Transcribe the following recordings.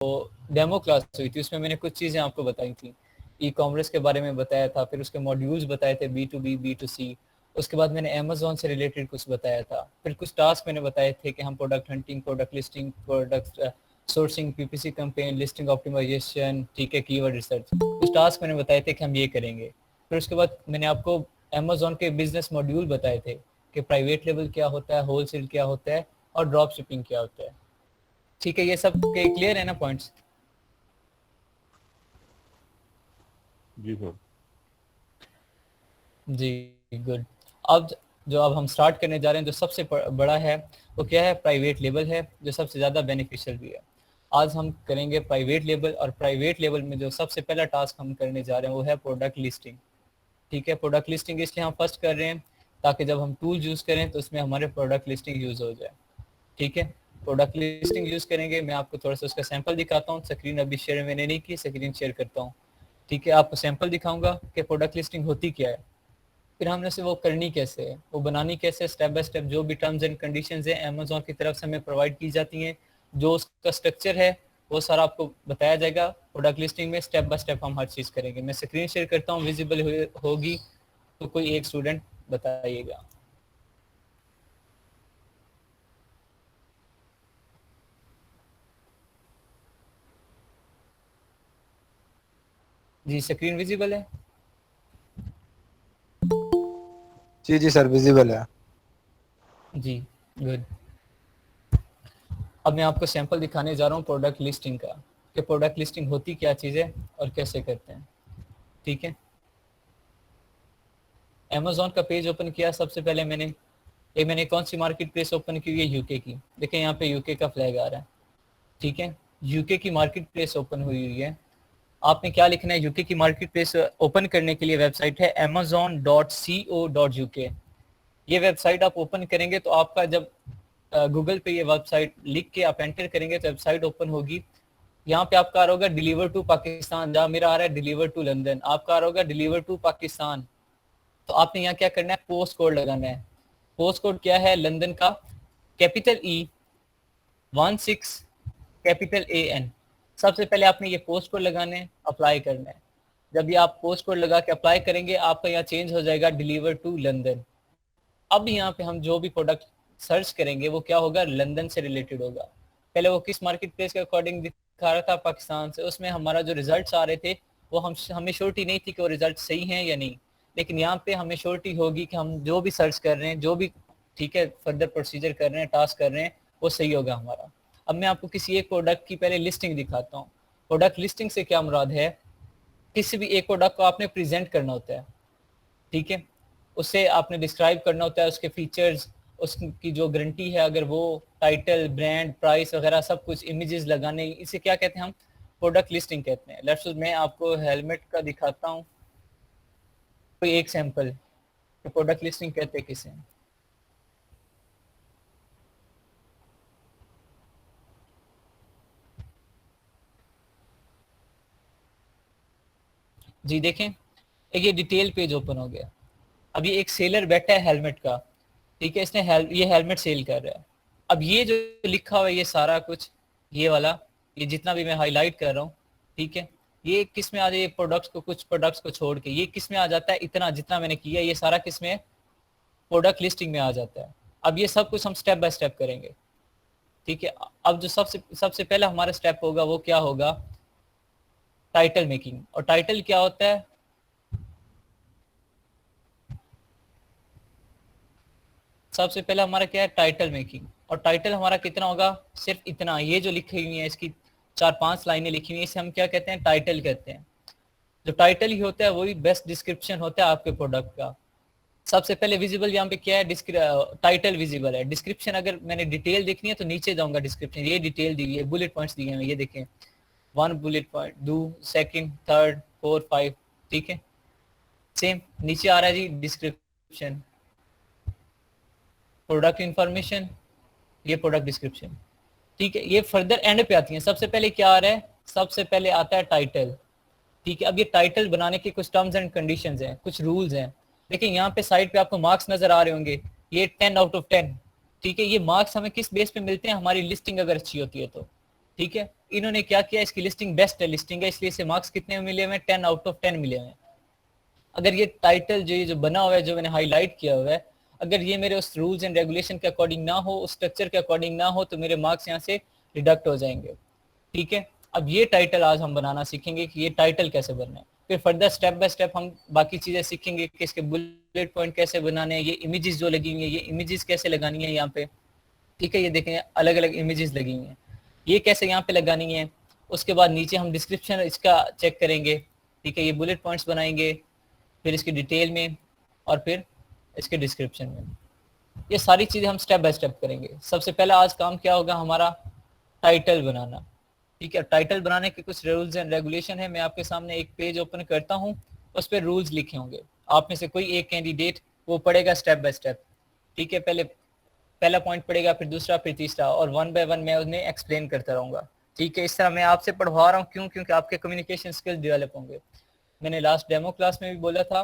Demo class हुई थी, उसमें मैंने कुछ चीज़ें आपको बताई थी। ई कॉमर्स के बारे में बताया था, फिर उसके मॉड्यूल्स बताए थे, B2B B2C। उसके बाद मैंने अमेजोन से रिलेटेड कुछ बताया था, फिर कुछ टास्क मैंने बताए थे कि हम product hunting, product listing, product sourcing, PPC campaign, listing optimisation, ठीक है, कीवर्ड रिसर्च, कुछ टास्क मैंने बताए थे कि हम ये करेंगे। फिर उसके बाद मैंने आपको अमेजोन के बिजनेस मॉड्यूल बताए थे कि प्राइवेट लेवल क्या होता है, होलसेल क्या होता है और ड्रॉप शिपिंग क्या होता है। ठीक है, ये सब क्लियर है ना पॉइंट्स? जी सर। जी, गुड। अब हम स्टार्ट करने जा रहे हैं, जो सबसे बड़ा है वो क्या है? प्राइवेट लेवल है, जो सबसे ज़्यादा बेनिफिशियल भी है। आज हम करेंगे प्राइवेट लेवल, और प्राइवेट लेवल में जो सबसे पहला टास्क हम करने जा रहे हैं वो है प्रोडक्ट लिस्टिंग। ठीक है, प्रोडक्ट लिस्टिंग इसलिए हम फर्स्ट कर रहे हैं ताकि जब हम टूल यूज़ करें तो उसमें हमारे प्रोडक्ट लिस्टिंग यूज़ हो जाए। ठीक है, प्रोडक्ट लिस्टिंग यूज़ करेंगे। मैं आपको थोड़ा सा उसका सैंपल दिखाता हूँ। स्क्रीन अभी शेयर मैंने नहीं की, स्क्रीन शेयर करता हूँ। ठीक है, आपको सैंपल दिखाऊंगा कि प्रोडक्ट लिस्टिंग होती क्या है, फिर हमने से वो करनी कैसे है, वो बनानी कैसे है, स्टेप बाय स्टेप जो भी टर्म्स एंड कंडीशंस है अमेजोन की तरफ से हमें प्रोवाइड की जाती हैं, जो उसका स्ट्रक्चर है वो सारा आपको बताया जाएगा। प्रोडक्ट लिस्टिंग में स्टेप बाय स्टेप हम हर चीज़ करेंगे। मैं स्क्रीन शेयर करता हूँ, विजिबल होगी तो कोई एक स्टूडेंट बताइएगा। जी, स्क्रीन विजिबल है? जी जी सर, विजिबल है। जी, गुड। अब मैं आपको सैंपल दिखाने जा रहा हूँ प्रोडक्ट लिस्टिंग का, कि प्रोडक्ट लिस्टिंग होती क्या चीज़ है और कैसे करते हैं। ठीक है, अमेजोन का पेज ओपन किया। सबसे पहले मैंने कौन सी मार्केट प्लेस ओपन की हुई है? यूके की। देखें यहाँ पे यूके का फ्लैग आ रहा है। ठीक है, यूके की मार्केट प्लेस ओपन हुई हुई है। आपने क्या लिखना है? यूके की मार्केट प्लेस ओपन करने के लिए वेबसाइट है amazon.co.uk। ये वेबसाइट आप ओपन करेंगे तो आपका जब गूगल पे ये वेबसाइट लिख के आप एंटर करेंगे तो वेबसाइट ओपन होगी। यहाँ पे आपका आ रहा होगा डिलीवर टू पाकिस्तान, जहाँ मेरा आ रहा है डिलीवर टू लंदन, आपका आ रहा होगा डिलीवर टू पाकिस्तान। तो आपने यहाँ क्या करना है? पोस्ट कोड लगाना है। पोस्ट कोड क्या है? लंदन का कैपिटल E 16 कैपिटल AN। सबसे पहले आपने ये पोस्ट कोड लगाने हैं, अप्लाई करना है। जब ये आप पोस्ट कोड लगा के अप्लाई करेंगे आपका यहाँ चेंज हो जाएगा डिलीवर टू लंदन। अब यहाँ पे हम जो भी प्रोडक्ट सर्च करेंगे वो क्या होगा? लंदन से रिलेटेड होगा। पहले वो किस मार्केट प्लेस के अकॉर्डिंग दिखा रहा था? पाकिस्तान से। उसमें हमारा जो रिजल्ट्स आ रहे थे वो हमें श्योरिटी नहीं थी कि वो रिजल्ट सही हैं या नहीं, लेकिन यहाँ पे हमें श्योरिटी होगी कि हम जो भी सर्च कर रहे हैं, जो भी ठीक है फर्दर प्रोसीजर कर रहे हैं, टास्क कर रहे हैं, वो सही होगा हमारा। अब मैं आपको किसी एक प्रोडक्ट की पहले लिस्टिंग दिखाता हूँ। प्रोडक्ट लिस्टिंग से क्या मुराद है? किसी भी एक प्रोडक्ट को आपने प्रेजेंट करना होता है। ठीक है, उसे आपने डिस्क्राइब करना होता है, उसके फीचर्स, उसकी जो गारंटी है, अगर वो टाइटल, ब्रांड, प्राइस वगैरह सब कुछ, इमेजेस लगाने, इसे क्या कहते हैं? हम प्रोडक्ट लिस्टिंग कहते हैं। लेट्स मैं आपको हेलमेट का दिखाता हूँ कोई एक सैंपल, तो प्रोडक्ट लिस्टिंग कहते हैं किसे। जी देखें, एक ये डिटेल पेज ओपन हो गया। अभी एक सेलर बैठा है हेलमेट का। ठीक है, इसने ये हेलमेट सेल कर रहा है। अब ये जो लिखा हुआ है ये सारा कुछ, ये वाला, ये जितना भी मैं हाईलाइट कर रहा हूँ, ठीक है, ये किस में आ जाए? ये प्रोडक्ट्स को, कुछ प्रोडक्ट्स को छोड़ के ये किस में आ जाता है? इतना जितना मैंने किया ये सारा किस में है? प्रोडक्ट लिस्टिंग में आ जाता है। अब ये सब कुछ हम स्टेप बाय स्टेप करेंगे। ठीक है, अब जो सबसे सबसे पहला हमारा स्टेप होगा वो क्या होगा? Title making. और टाइटल क्या होता है? सबसे पहला हमारा क्या है? Title making. और टाइटल हमारा कितना होगा? सिर्फ इतना, ये जो लिखी हुई है इसकी 4-5 लाइनें लिखी हुई है, इसे हम क्या कहते हैं? टाइटल कहते हैं। जो टाइटल ही होता है वही बेस्ट डिस्क्रिप्शन होता है आपके प्रोडक्ट का। सबसे पहले विजिबल यहाँ पे क्या है? टाइटल विजिबल है। डिस्क्रिप्शन अगर मैंने डिटेल देखनी है तो नीचे जाऊंगा डिस्क्रिप्शन, ये डिटेल दी है, बुलेट पॉइंट्स दिए हैं, ये देखें, 1 बुलेट पॉइंट, 2, सेकंड, थर्ड, 4, 5। ठीक है, सेम नीचे आ रहा है जी डिस्क्रिप्शन, प्रोडक्ट इंफॉर्मेशन, ये प्रोडक्ट डिस्क्रिप्शन। ठीक है, ये फर्दर एंड पे आती है। सबसे पहले क्या आ रहा है? सबसे पहले आता है टाइटल। ठीक है, अब ये टाइटल बनाने के कुछ टर्म्स एंड कंडीशंस हैं, कुछ रूल्स हैं। देखिए यहाँ पे साइड पे आपको मार्क्स नजर आ रहे होंगे, ये 10 आउट ऑफ 10। ठीक है, ये मार्क्स हमें किस बेस पे मिलते हैं? हमारी लिस्टिंग अगर अच्छी होती है तो। ठीक है, इन्होंने क्या किया, इसकी लिस्टिंग बेस्ट लिस्टिंग है, इसलिए इसे मार्क्स कितने मिले हुए हैं, 10 आउट ऑफ 10 मिले हुए हैं। अगर ये टाइटल जो बना हुआ है, जो मैंने हाईलाइट किया हुआ है, अगर ये मेरे उस रूल्स एंड रेगुलेशन के अकॉर्डिंग ना हो, उस स्ट्रक्चर के अकॉर्डिंग ना हो, तो मेरे मार्क्स यहाँ से डिडक्ट हो जाएंगे। ठीक है, अब ये टाइटल आज हम बनाना सीखेंगे कि ये टाइटल कैसे बनना है। फिर फर्दर स्टेप बाय स्टेप हम बाकी चीजें सीखेंगे कि इसके बुलेट पॉइंट कैसे बनाने हैं, ये इमेजेस जो लगी हुई है, ये इमेजेस कैसे लगानी है यहाँ पे। ठीक है, ये देखें अलग अलग इमेजेस लगी हुई हैं, ये कैसे यहाँ पे लगानी है। उसके बाद नीचे हम डिस्क्रिप्शन इसका चेक करेंगे। ठीक है, ये बुलेट पॉइंट्स बनाएंगे, फिर इसकी डिटेल में, और फिर इसके डिस्क्रिप्शन में। ये सारी चीज़ें हम स्टेप बाय स्टेप करेंगे। सबसे पहला आज काम क्या होगा हमारा, टाइटल बनाना। ठीक है, टाइटल बनाने के कुछ रूल्स एंड रेगुलेशन है। मैं आपके सामने एक पेज ओपन करता हूँ, उस पर रूल्स लिखे होंगे, आप में से कोई एक कैंडिडेट वो पढ़ेगा स्टेप बाय स्टेप। ठीक है, पहला पॉइंट पढ़ेगा, फिर दूसरा, फिर तीसरा, और वन बाय वन मैं उन्हें एक्सप्लेन करता रहूँगा। ठीक है, इस तरह मैं आपसे पढ़वा रहा हूँ, क्यों? क्योंकि आपके कम्युनिकेशन स्किल्स डेवलप होंगे। मैंने लास्ट डेमो क्लास में भी बोला था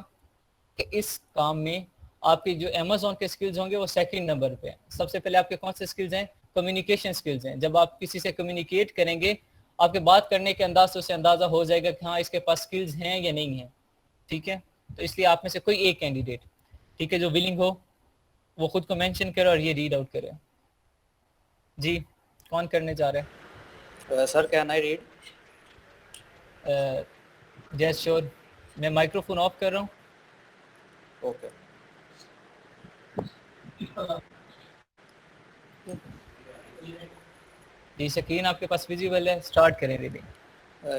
कि इस काम में आपके जो अमेज़न के स्किल्स होंगे वो सेकंड नंबर पे हैं। सबसे पहले आपके कौन से स्किल्स हैं, कम्युनिकेशन स्किल्स हैं। जब आप किसी से कम्युनिकेट करेंगे, आपके बात करने के अंदाज से उसे अंदाजा हो जाएगा कि हाँ इसके पास स्किल्स हैं या नहीं है। ठीक है, तो इसलिए आप में से कोई एक कैंडिडेट, ठीक है, जो विलिंग हो वो खुद को मेंशन करे और ये रीड आउट करे। जी, कौन करने जा रहा है? Sir can I read? Yes sure, मैं माइक्रोफोन ऑफ कर रहा हूँ। ओके। जी, स्क्रीन आपके पास विजिबल है, स्टार्ट करें reading.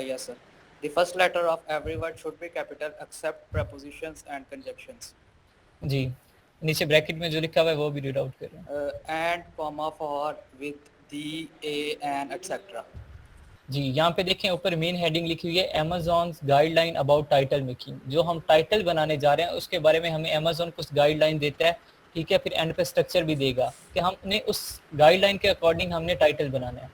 Yes sir. The first letter of every word should be capital except prepositions and conjunctions. जी, नीचे ब्रैकेट में जो लिखा हुआ है वो भी रीड आउट कर रहे हैं। And comma for with the a and etc. जी, यहाँ पे देखें ऊपर मेन हेडिंग लिखी हुई है Amazon's guideline about title making. जो हम टाइटल बनाने जा रहे हैं उसके बारे में हमें Amazon कुछ गाइडलाइन देता है। ठीक है, फिर एंड पे स्ट्रक्चर भी देगा कि हमने उस गाइडलाइन के अकॉर्डिंग हमने टाइटल बनाना है।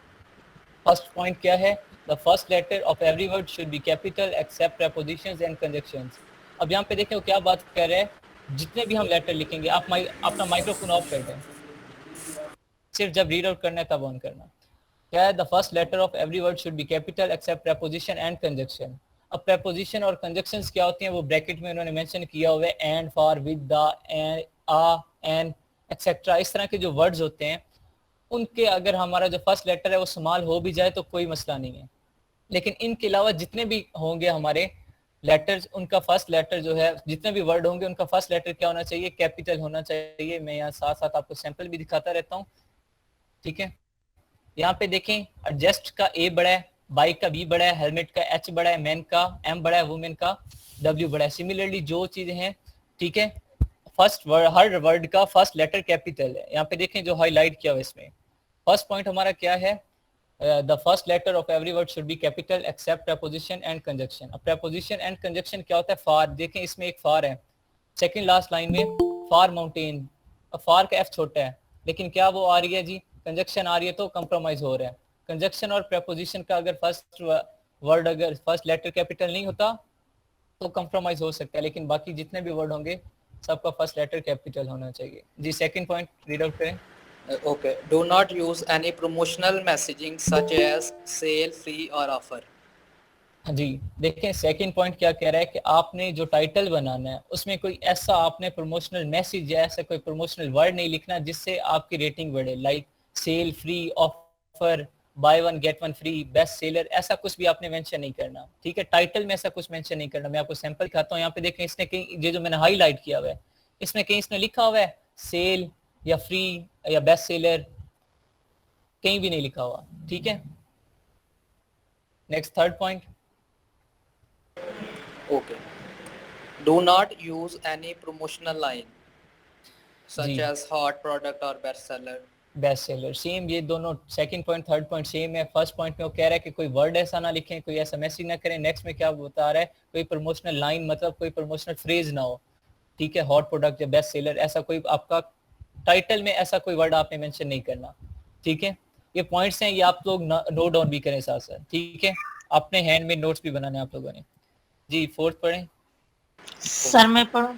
फर्स्ट पॉइंट क्या है, the first letter of every word should be capital except prepositions and conjunctions. अब यहाँ पे देखें वो क्या बात कर रहे हैं, जितने भी हम लेटर लिखेंगे, आप अपना माइक्रोफोन ऑफ कर दें, सिर्फ जब रीड आउट करना है तब ऑन करना। क्या है, the first letter of every word should be capital except preposition and conjunction. अब प्रीपोजिशन और कंजंक्शंस क्या होती हैं वो ब्रैकेट में उन्होंने मेंशन किया हुआ है, and, for, with, the, and, a, and, etcetera. इस तरह के जो वर्ड्स होते हैं उनके अगर हमारा जो फर्स्ट लेटर है वो इस्तेमाल हो भी जाए तो कोई मसला नहीं है, लेकिन इनके अलावा जितने भी होंगे हमारे लेटर्स, उनका फर्स्ट लेटर जो है, जितने भी वर्ड होंगे उनका फर्स्ट लेटर क्या होना चाहिए, कैपिटल होना चाहिए। मैं यहाँ साथ साथ आपको सैंपल भी दिखाता रहता हूँ। ठीक है, यहाँ पे देखें, एडजस्ट का ए बड़ा है, बाइक का बी बड़ा है, हेलमेट का एच बड़ा है, मैन का एम बड़ा है, वुमेन का डब्ल्यू बड़ा है। सिमिलरली जो चीजें हैं, ठीक है, फर्स्ट वर्ड, हर वर्ड का फर्स्ट लेटर कैपिटल है। यहाँ पे देखें जो हाईलाइट किया हुआ इसमें, फर्स्ट पॉइंट हमारा क्या है, the first letter of every word should be capital except preposition and conjunction. अब प्रीपोजिशन एंड कंजंक्शन क्या होता है, फार, देखें इसमें एक फार है सेकंड लास्ट लाइन में, फार माउंटेन। अब फार का एफ छोटा है, लेकिन क्या वो आ रही है जी, कंजंक्शन आ रही है तो कंप्रोमाइज हो रहा है। कंजंक्शन और प्रीपोजिशन का अगर फर्स्ट वर्ड, अगर फर्स्ट लेटर कैपिटल नहीं होता तो कंप्रोमाइज हो सकता है, लेकिन बाकी जितने भी वर्ड होंगे सबका फर्स्ट लेटर कैपिटल होना चाहिए। जी, सेकंड पॉइंट रीड आउट करें। Okay. Do not use any promotional messaging such as sale, free or offer. हाँ जी, देखें सेकंड पॉइंट क्या कह रहा है कि आपने जो टाइटल बनाना है उसमें कोई ऐसा आपने प्रमोशनल मैसेज या ऐसा कोई प्रमोशनल वर्ड नहीं लिखना जिससे आपकी रेटिंग बढ़े, like sale, free, offer, buy one get one free, best seller, ऐसा कुछ भी आपने मेंशन नहीं करना। ठीक है, टाइटल में ऐसा कुछ मेंशन नहीं करना। मैं आपको सैंपल दिखाता हूँ। यहाँ पे देखें, इसने कहीं ये जो मैंने हाईलाइट किया हुआ है, इसमें कहीं इसने लिखा हुआ है सेल या फ्री या बेस्ट सेलर, कहीं भी नहीं लिखा हुआ। ठीक है, next third point. Okay. Do not use any promotional line such जी। as hot product or best seller. Best seller same, ये दोनों second point third point same है। फर्स्ट पॉइंट में वो कह रहा है कि कोई वर्ड ऐसा ना लिखें, कोई ऐसा मैसेज ना करें। नेक्स्ट में क्या बता रहा है, कोई प्रमोशनल लाइन मतलब कोई प्रमोशनल फ्रेज ना हो। ठीक है, हॉट प्रोडक्ट या बेस्ट सेलर, ऐसा कोई आपका टाइटल में ऐसा कोई वर्ड आपने मेंशन नहीं करना। ठीक है, ये पॉइंट्स हैं, ये आप लोग नोट डाउन भी करें साथ साथ। ठीक है, अपने हैंड में नोट्स भी बनाने आप लोगों ने। जी, फोर्थ पढ़ें। सर मैं पढ़ूं?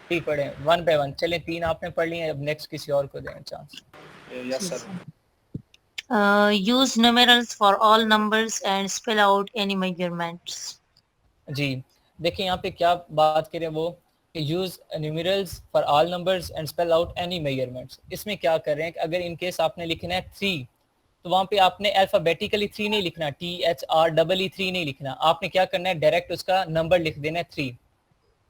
ठीक, पढ़े वन बाय वन। चलें, तीन आपने पढ़ लिए, अब नेक्स्ट किसी और को दें chance. Yes sir. use numerals for all numbers and spell out any measurements. जी देखिए यहाँ पे क्या बात करें वो कि use numerals for all numbers and spell out any measurements. इसमें क्या कर रहे हैं कि अगर इन केस आपने लिखना है 3 तो वहां पे आपने अल्फाबेटिकली 3 नहीं लिखना, THREE3 नहीं लिखना, आपने क्या करना है डायरेक्ट उसका नंबर लिख देना है 3।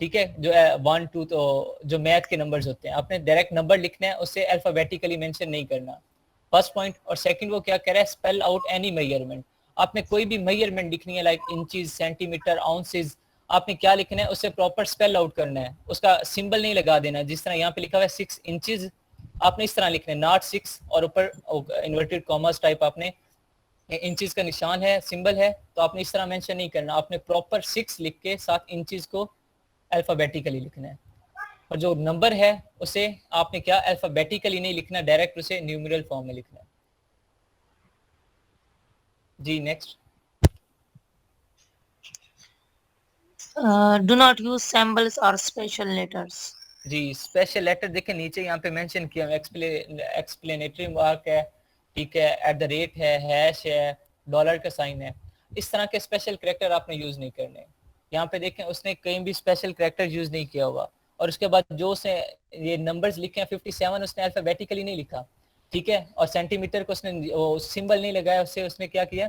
ठीक है, जो 1 2 तो जो मैथ के नंबर्स होते हैं आपने डायरेक्ट नंबर लिखना है, उससे अल्फाबेटिकली मेंशन नहीं करना, फर्स्ट पॉइंट। और सेकंड वो क्या कह रहा है स्पेल आउट एनी मेजरमेंट। आपने कोई भी मेजरमेंट लिखनी है लाइक इंचेस, सेंटीमीटर, आउंसेस, आपने क्या लिखना है उसे प्रॉपर स्पेल आउट करना है, उसका सिंबल नहीं लगा देना। जिस तरह यहाँ पे लिखा हुआ है 6 इंचेस, आपने इस तरह लिखना है नॉट 6 और ऊपर इन्वर्टेड कॉमर्स टाइप आपने इंचेस का निशान है, सिंबल है, तो आपने इस तरह मेंशन नहीं करना, आपने प्रॉपर 6 लिख के साथ इंचेस को अल्फाबेटिकली लिखना है। और जो नंबर है उसे आपने क्या अल्फाबेटिकली नहीं लिखना, डायरेक्ट उसे न्यूमेरल फॉर्म में लिखना है। जी next. Do not use symbols or special letters. जी स्पेशल लेटर देखें नीचे यहाँ पे मेंशन किया, एक्सप्लेनेटरी मार्क है, ठीक है, एट द रेट है, हैश है, डॉलर का साइन है, इस तरह के स्पेशल कैरेक्टर आपने यूज नहीं करने। यहाँ पे देखें उसने कहीं भी स्पेशल कैरेक्टर यूज नहीं किया हुआ। और उसके बाद जो उसने ये नंबर्स लिखे हैं 57 उसने अल्फाबेटिकली नहीं लिखा, ठीक है, और सेंटीमीटर को उसने वो सिंबल नहीं लगाया, उससे उसने क्या किया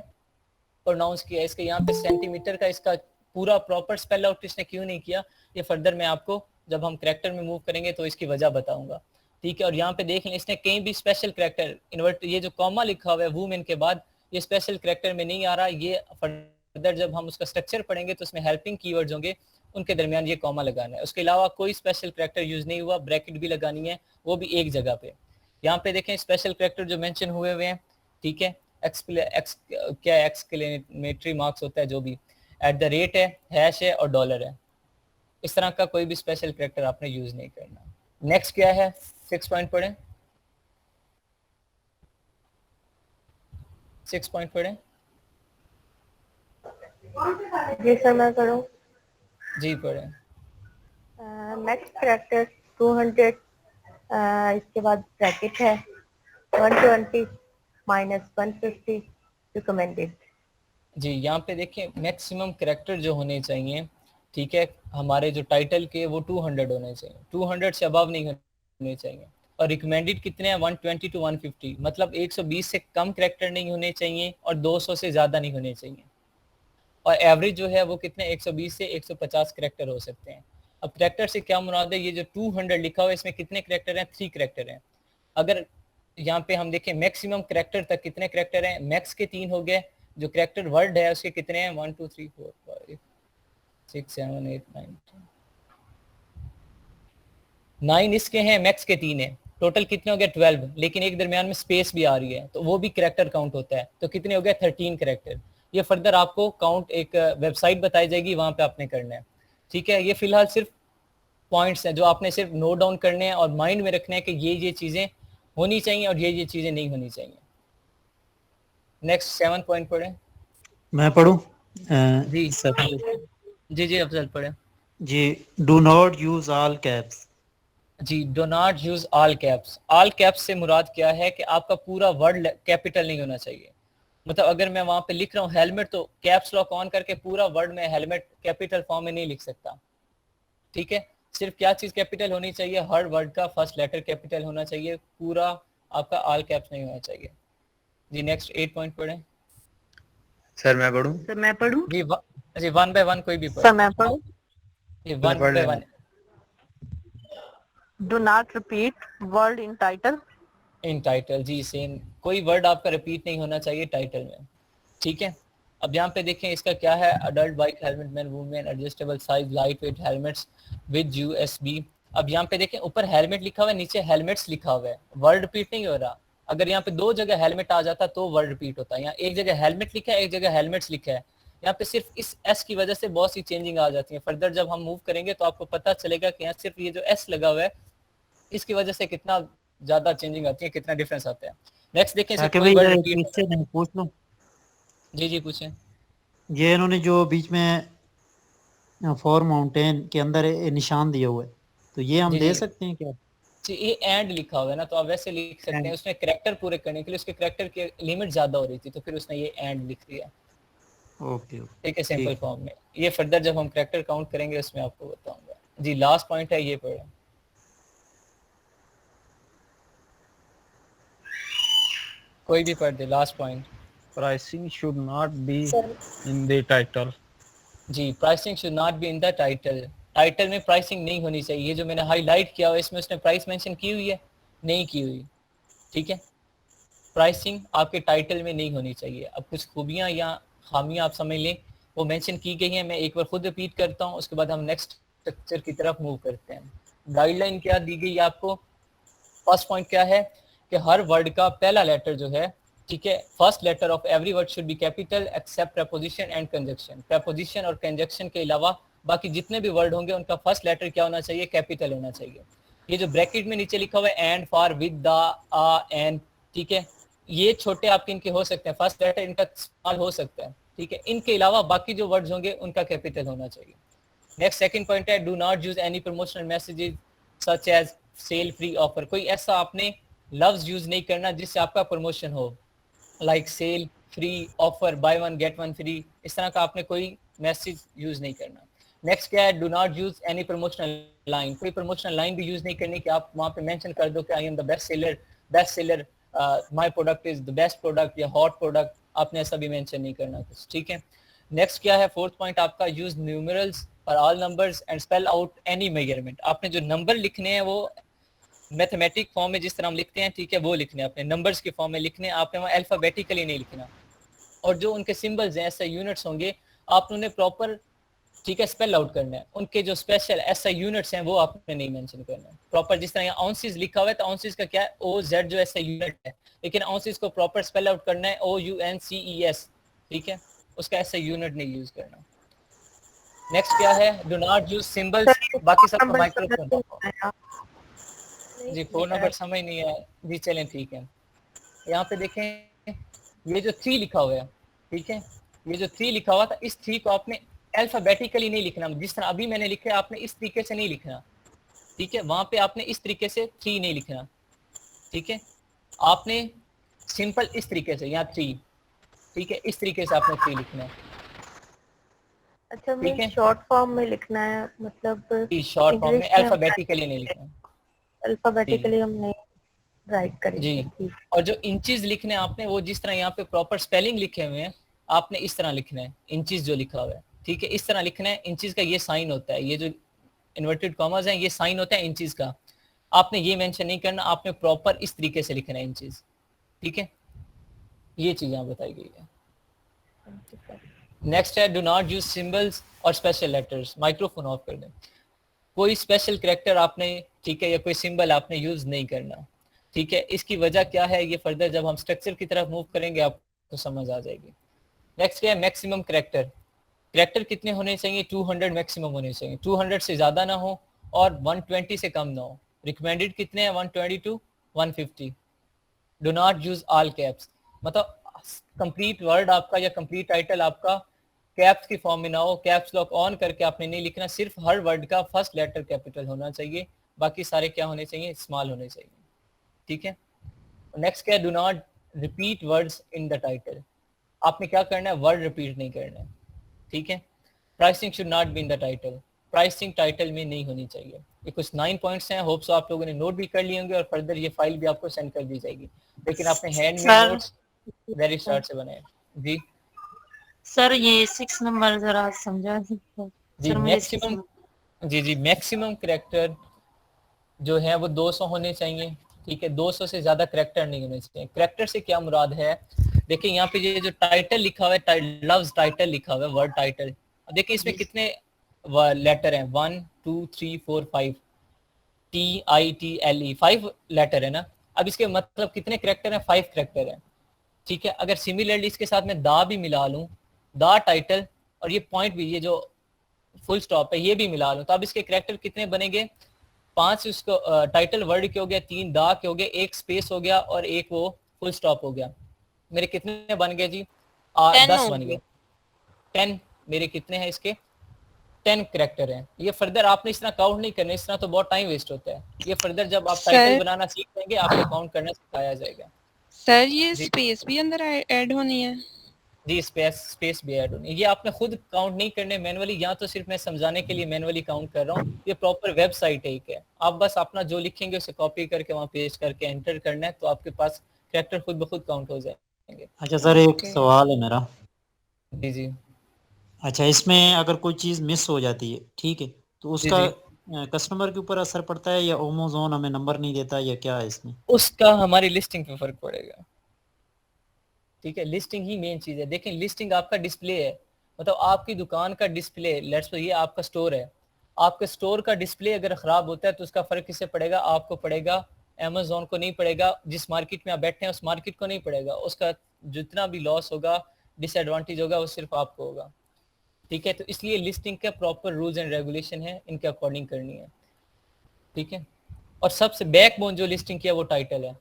प्रोनाउंस किया। इसके यहाँ पे सेंटीमीटर का इसका पूरा प्रॉपर स्पेल आउट इसने क्यों नहीं किया, ये फर्दर मैं आपको जब हम कैरेक्टर में मूव करेंगे तो इसकी वजह बताऊंगा, ठीक है। और यहाँ पे देख लें इसने कहीं भी स्पेशल कैरेक्टर इन्वर्ट, ये जो कॉमा लिखा हुआ है वुमेन के बाद, ये स्पेशल कैरेक्टर में नहीं आ रहा, ये फर्दर जब हम उसका स्ट्रक्चर पढ़ेंगे तो उसमें हेल्पिंग कीवर्ड्स होंगे, उनके दरमियान ये कॉमा लगाना है। उसके अलावा कोई स्पेशल कैरेक्टर यूज नहीं हुआ, ब्रैकेट भी लगानी है, वो भी एक जगह पे। यहाँ पे देखें स्पेशल कैरेक्टर जो मेंशन हुए हुए हैं, ठीक है, क्या एक्सक्लेमेटरी मार्क्स होता है, जो भी एट द रेट है, हैश है और डॉलर है, इस तरह का कोई भी स्पेशल कैरेक्टर आपने यूज नहीं करना। नेक्स्ट क्या है 6 पॉइंट पढ़ें, 6 पॉइंट पढ़ें। जी सर मैं करूँ। जी पढ़ें। नेक्स्ट कैरेक्टर 200, इसके बाद ब्रैकेट है 120 माइनस 150 रिकमेंडेड। जी यहाँ पे देखें मैक्सिमम कैरेक्टर जो होने चाहिए, ठीक है, हमारे जो टाइटल के वो 200 होने चाहिए, 200 से अबव नहीं होने चाहिए। और रिकमेंडेड कितने हैं 120 टू 150, मतलब 120 से कम कैरेक्टर नहीं होने चाहिए और 200 से ज़्यादा नहीं होने चाहिए। और एवरेज जो है वो कितने 120 से 150 कैरेक्टर हो सकते हैं। अब कैरेक्टर से क्या मुराद है, ये जो 200 लिखा हुआ है इसमें कितने कैरेक्टर हैं, 3 कैरेक्टर हैं। अगर यहाँ पे हम देखें मैक्सिमम कैरेक्टर तक कितने कैरेक्टर हैं, मैक्स के 3 हो गए, जो कैरेक्टर वर्ड है उसके कितने हैं 1 2 3 4 5 6 7 8 9 इसके हैं, मैक्स के 3 हैं, टोटल कितने हो गए 12, लेकिन एक दरमियान में स्पेस भी आ रही है तो वो भी कैरेक्टर काउंट होता है, तो कितने हो गए 13 कैरेक्टर। ये फर्दर आपको काउंट एक वेबसाइट बताई जाएगी, वहां पे आपने करना है, ठीक है। ये फिलहाल सिर्फ पॉइंट्स हैं जो आपने सिर्फ नोट डाउन करने हैं और माइंड में रखने हैं कि ये चीजें होनी चाहिए और ये चीजें नहीं होनी चाहिए। नेक्स्ट 7 पॉइंट पढ़ें। मैं पढ़ूं? जी सर जी अफजल पढ़ें। जी do not use all caps. जी do not use all caps. All caps से मुराद क्या है कि आपका पूरा वर्ड कैपिटल नहीं होना चाहिए। मतलब अगर मैं वहां पे लिख रहा हूँ हेलमेट तो कैप्स लॉक ऑन करके पूरा वर्ड में हेलमेट कैपिटल फॉर्म में नहीं लिख सकता, ठीक है। सिर्फ क्या चीज कैपिटल होनी चाहिए, हर वर्ड का फर्स्ट लेटर कैपिटल होना चाहिए, पूरा आपका ऑल कैप्स नहीं होना चाहिए। जी नेक्स्ट 8 पॉइंट पढ़ें। सर मैं पढ़ूं? सर मैं पढ़ूं? जी 1 बाय 1 कोई भी सर पढ़े। मैं पढ़ूं? जी 1 by 1। Do not repeat word in title. In title जी सेम, कोई वर्ड आपका रिपीट नहीं होना चाहिए टाइटल में, ठीक है। अब यहाँ पे देखें इसका क्या है, adult bike helmet man women adjustable size light weight helmets with USB. अब यहाँ पे देखें ऊपर हेलमेट लिखा हुआ है, नीचे हेलमेट्स लिखा हुआ है, वर्ड रिपीट नहीं हो रहा। अगर यहाँ पे 2 जगह हेलमेट आ जाता तो वर्ड रिपीट होता है, यहाँ एक जगह हेलमेट लिखा है, एक जगह हेलमेट्स लिखा है। यहाँ पे सिर्फ इस एस की वजह से बहुत सी चेंजिंग आ जाती है, फर्दर जब हम मूव करेंगे तो आपको पता चलेगा कि यहाँ सिर्फ ये जो एस लगा हुआ है इसकी वजह से कितना ज्यादा चेंजिंग आती है, कितना डिफरेंस आता है। नेक्स्ट देखें इससे नहीं पूछ लूं? जी पूछें। ये इन्होंने जो बीच में फॉर माउंटेन के अंदर निशान दिया हुआ है, तो ये हम दे सकते हैं क्या? जी ये एंड लिखा हुआ है ना, तो आप वैसे लिख सकते हैं, उसने करेक्टर पूरे करने के लिए उसके करेक्टर की लिमिट ज्यादा हो रही थी तो फिर उसने ये एंड लिख दिया। ओके ठीक है, सिंपल फॉर्म में। ये फर्दर जब हम करेक्टर काउंट करेंगे उसमें आपको बताऊंगा। जी लास्ट पॉइंट है, ये पढ़ें। कोई भी पढ़ दे last point. Pricing should not be sir in the title. जी pricing should not be in the title. Title में प्राइसिंग नहीं होनी चाहिए। ये जो मैंने हाईलाइट किया हुआ है इसमें उसने प्राइस मेंशन की हुई है, नहीं की हुई। ठीक है, प्राइसिंग आपके टाइटल में नहीं होनी चाहिए। अब कुछ खूबियां या खामियां आप समझ लें, वो मेंशन की गई हैं। मैं एक बार खुद रिपीट करता हूं, उसके बाद हम नेक्स्ट स्ट्रक्चर की तरफ मूव करते हैं। गाइडलाइन क्या दी गई है आपको? फर्स्ट पॉइंट क्या है कि हर वर्ड का पहला लेटर जो है, ठीक है, first letter of every word should be capital except preposition and conjunction. Preposition और कंजक्शन के अलावा बाकी जितने भी वर्ड होंगे उनका फर्स्ट लेटर क्या होना चाहिए? कैपिटल होना चाहिए। ये जो ब्रैकेट में नीचे लिखा हुआ है and, for, with, the, a, and, ठीक है, ये छोटे आपके इनके हो सकते हैं, फर्स्ट लेटर इनका स्मॉल हो सकता है। ठीक है, इनके अलावा बाकी जो वर्ड्स होंगे उनका कैपिटल होना चाहिए। नेक्स्ट सेकंड पॉइंट है do not use any promotional messages such as sale, free, offer. कोई ऐसा आपने लफ्ज यूज नहीं करना जिससे आपका प्रमोशन हो, like sale, free, offer, buy one get one free, इस तरह का आपने कोई मैसेज यूज नहीं करना। नेक्स्ट क्या है? Do not use any promotional line. कोई प्रमोशनल लाइन भी यूज नहीं करनी कि आप वहां पे मेंशन कर दो कि I am the best seller, my product is the best product या हॉट प्रोडक्ट, आपने ऐसा भी मेंशन नहीं करना कुछ। ठीक है, नेक्स्ट क्या है? फोर्थ पॉइंट आपका, use numerals for all numbers and spell out any measurement. आपने जो नंबर लिखने हैं वो मैथमेटिक फॉर्म में जिस तरह हम लिखते हैं, ठीक है, वो लिखने हैं, अपने नंबर्स के फॉर्म में लिखने हैं, आपने वहाँ अल्फाबेटिकली नहीं लिखना। और जो उनके सिंबल्स हैं, ऐसे यूनिट्स होंगे, आपने उन्हें प्रॉपर, ठीक है, स्पेल आउट करना है। उनके जो स्पेशल ऐसा यूनिट्स हैं वो आपने नहीं मेंशन करना है प्रॉपर। जिस तरह यहाँ आउंसेस लिखा हुआ है तो आउंसेस का क्या है? ओ जेड जो ऐसा यूनिट है, लेकिन आउंसेस को प्रॉपर स्पेल आउट करना है OUNCES। ठीक है, उसका ऐसा यूनिट नहीं यूज करना। नेक्स्ट क्या है? डू नॉट यूज सिंबल्स, बाकी सब माइक्रोफोन। जी फोन नंबर समझ नहीं है जी, चलें ठीक है। यहाँ पे देखें ये जो 3 लिखा हुआ है, ठीक है, ये जो 3 लिखा हुआ था, इस 3 को आपने अल्फाबेटिकली नहीं लिखना, जिस तरह अभी मैंने लिखा है आपने इस तरीके से नहीं लिखना। ठीक है, वहां पे आपने इस तरीके से 3 नहीं लिखना। ठीक है, आपने सिंपल इस तरीके से यहाँ 3, ठीक है, इस तरीके से आपने 3 लिखना है। अच्छा, ठीक है, मैं शॉर्ट फॉर्म में लिखना है, मतलब शॉर्ट फॉर्म में इंग्लिश में अल्फाबेटिकली नहीं लिखना अल्फाबेटिकली हम नहीं राइट करेंगे। जी। ठीक। और जो इंचेस लिखने हैं आपने, वो जिस तरह यहाँ पे प्रॉपर स्पेलिंग लिखे हुए हैं, आपने इस तरह लिखना है, इंचेस जो लिखा हुआ है, ठीक है, इस तरह लिखना है। इंचेस का ये साइन होता है, ये जो इन्वर्टेड कॉमास हैं ये साइन होता है इंचेस का, आपने ये मेंशन नहीं करना, आपने प्रॉपर इस तरीके से लिखना है इंचेस। ठीक है, ये चीज यहाँ बताई गई है। नेक्स्ट है डू नॉट यूज सिंबल्स और स्पेशल लेटर्स। माइक्रोफोन ऑफ कर दें। कोई स्पेशल कैरेक्टर आपने, ठीक है, या कोई सिंबल आपने यूज नहीं करना। ठीक है, इसकी वजह क्या है ये फर्दर जब हम स्ट्रक्चर की तरफ मूव करेंगे आपको समझ आ जाएगी। नेक्स्ट क्या है? Maximum character. कैरेक्टर कितने होने चाहिए? 200 मैक्सिमम होने चाहिए, 200 से ज्यादा ना हो और 120 से कम ना हो। रिकमेंडेड कितने हैं? 120 to 150। Do not use all caps, मतलब कंप्लीट वर्ड आपका या कंप्लीट टाइटल आपका कैप्स की फॉर्म में ना हो। कैप्स लॉक ऑन करके आपने नहीं लिखना, सिर्फ हर वर्ड का फर्स्ट लेटर कैपिटल होना चाहिए, बाकी सारे क्या होने चाहिए? स्मॉल होने चाहिए। ठीक है, नेक्स्ट क्या है? Do not repeat words in the title. आपने क्या करना है? वर्ड रिपीट नहीं करना है। ठीक है, pricing should not be in the title. Pricing title में नहीं होनी चाहिए। ये कुछ 9 पॉइंट्स हैं, होप सो आप लोगों ने नोट भी कर लिए होंगे और फर्दर ये फाइल भी आपको सेंड कर दी जाएगी, लेकिन आपने हैंडमेड नोट्स वेरी स्टार्ट से बनाए। जी सर ये 6 नंबर जरा समझा दीजिए। जी, सर मुझे मैक्सिमम, जी मैक्सिमम कैरेक्टर जो है वो 200 होने चाहिए। ठीक है, 200 से ज्यादा कैरेक्टर नहीं होने चाहिए। कैरेक्टर से क्या मुराद है? देखिए यहाँ पे ये जो टाइटल लिखा हुआ है, लव्स टाइटल लिखा हुआ है, वर्ड टाइटल, देखिए इसमें कितने लेटर हैं? 1 2 3 4 5, TITLE 5 लेटर है ना। अब इसके मतलब कितने कैरेक्टर हैं? 5 कैरेक्टर हैं। ठीक है, अगर सिमिलरली इसके साथ में दा भी मिला लूं, दा टाइटल, और ये पॉइंट भी, ये जो फुल स्टॉप है ये भी मिला लूं, तो अब इसके कैरेक्टर कितने बनेंगे? 5 उसको टाइटल वर्ड के हो गया, 3 दा के हो गए, 1 स्पेस हो गया और 1 वो फुल स्टॉप हो गया। मेरे कितने बन गए जी? 10 बन गए। 10 मेरे कितने हैं इसके? 10 कैरेक्टर हैं। ये फर्दर आपने इस तरह काउंट नहीं करना, इस तरह तो बहुत टाइम वेस्ट होता है। ये फर्दर जब आप सर- टाइटल बनाना सीख लेंगे आपको काउंट करना सिखाया जाएगा। सर ये जी। स्पेस भी अंदर ऐड होनी है? जी स्पेस भी ऐड होनी, ये आपने खुद काउंट नहीं करने मैनुअली, यहाँ तो सिर्फ मैं समझाने के लिए मैनुअली काउंट कर रहा हूँ। ये प्रॉपर वेबसाइट है, एक है, आप बस अपना जो लिखेंगे उसे कॉपी करके वहाँ पेस्ट करके एंटर करना है, तो आपके पास कैरेक्टर खुद ब खुद काउंट हो जाएंगे। अच्छा सर, एक Okay. सवाल है मेरा। जी जी अच्छा, इसमें अगर कोई चीज़ मिस हो जाती है, ठीक है, तो उसका जी। कस्टमर के ऊपर असर पड़ता है या अमेज़न हमें नंबर नहीं देता, या क्या है इसमें? उसका हमारी लिस्टिंग पे फर्क पड़ेगा। ठीक है, लिस्टिंग ही मेन चीज है। देखें लिस्टिंग आपका डिस्प्ले है, मतलब आपकी दुकान का डिस्प्ले, लेट्स सपोज ये आपका स्टोर है, आपके स्टोर का डिस्प्ले अगर खराब होता है तो उसका फर्क किससे पड़ेगा? आपको पड़ेगा, अमेज़न को नहीं पड़ेगा। जिस मार्केट में आप बैठे हैं उस मार्केट को नहीं पड़ेगा, उसका जितना भी लॉस होगा, डिसएडवांटेज होगा, वो सिर्फ आपको होगा। ठीक है, तो इसलिए लिस्टिंग का प्रॉपर रूल्स एंड रेगुलेशन है, इनके अकॉर्डिंग करनी है। ठीक है, और सबसे बैकबोन जो लिस्टिंग की है वो टाइटल है।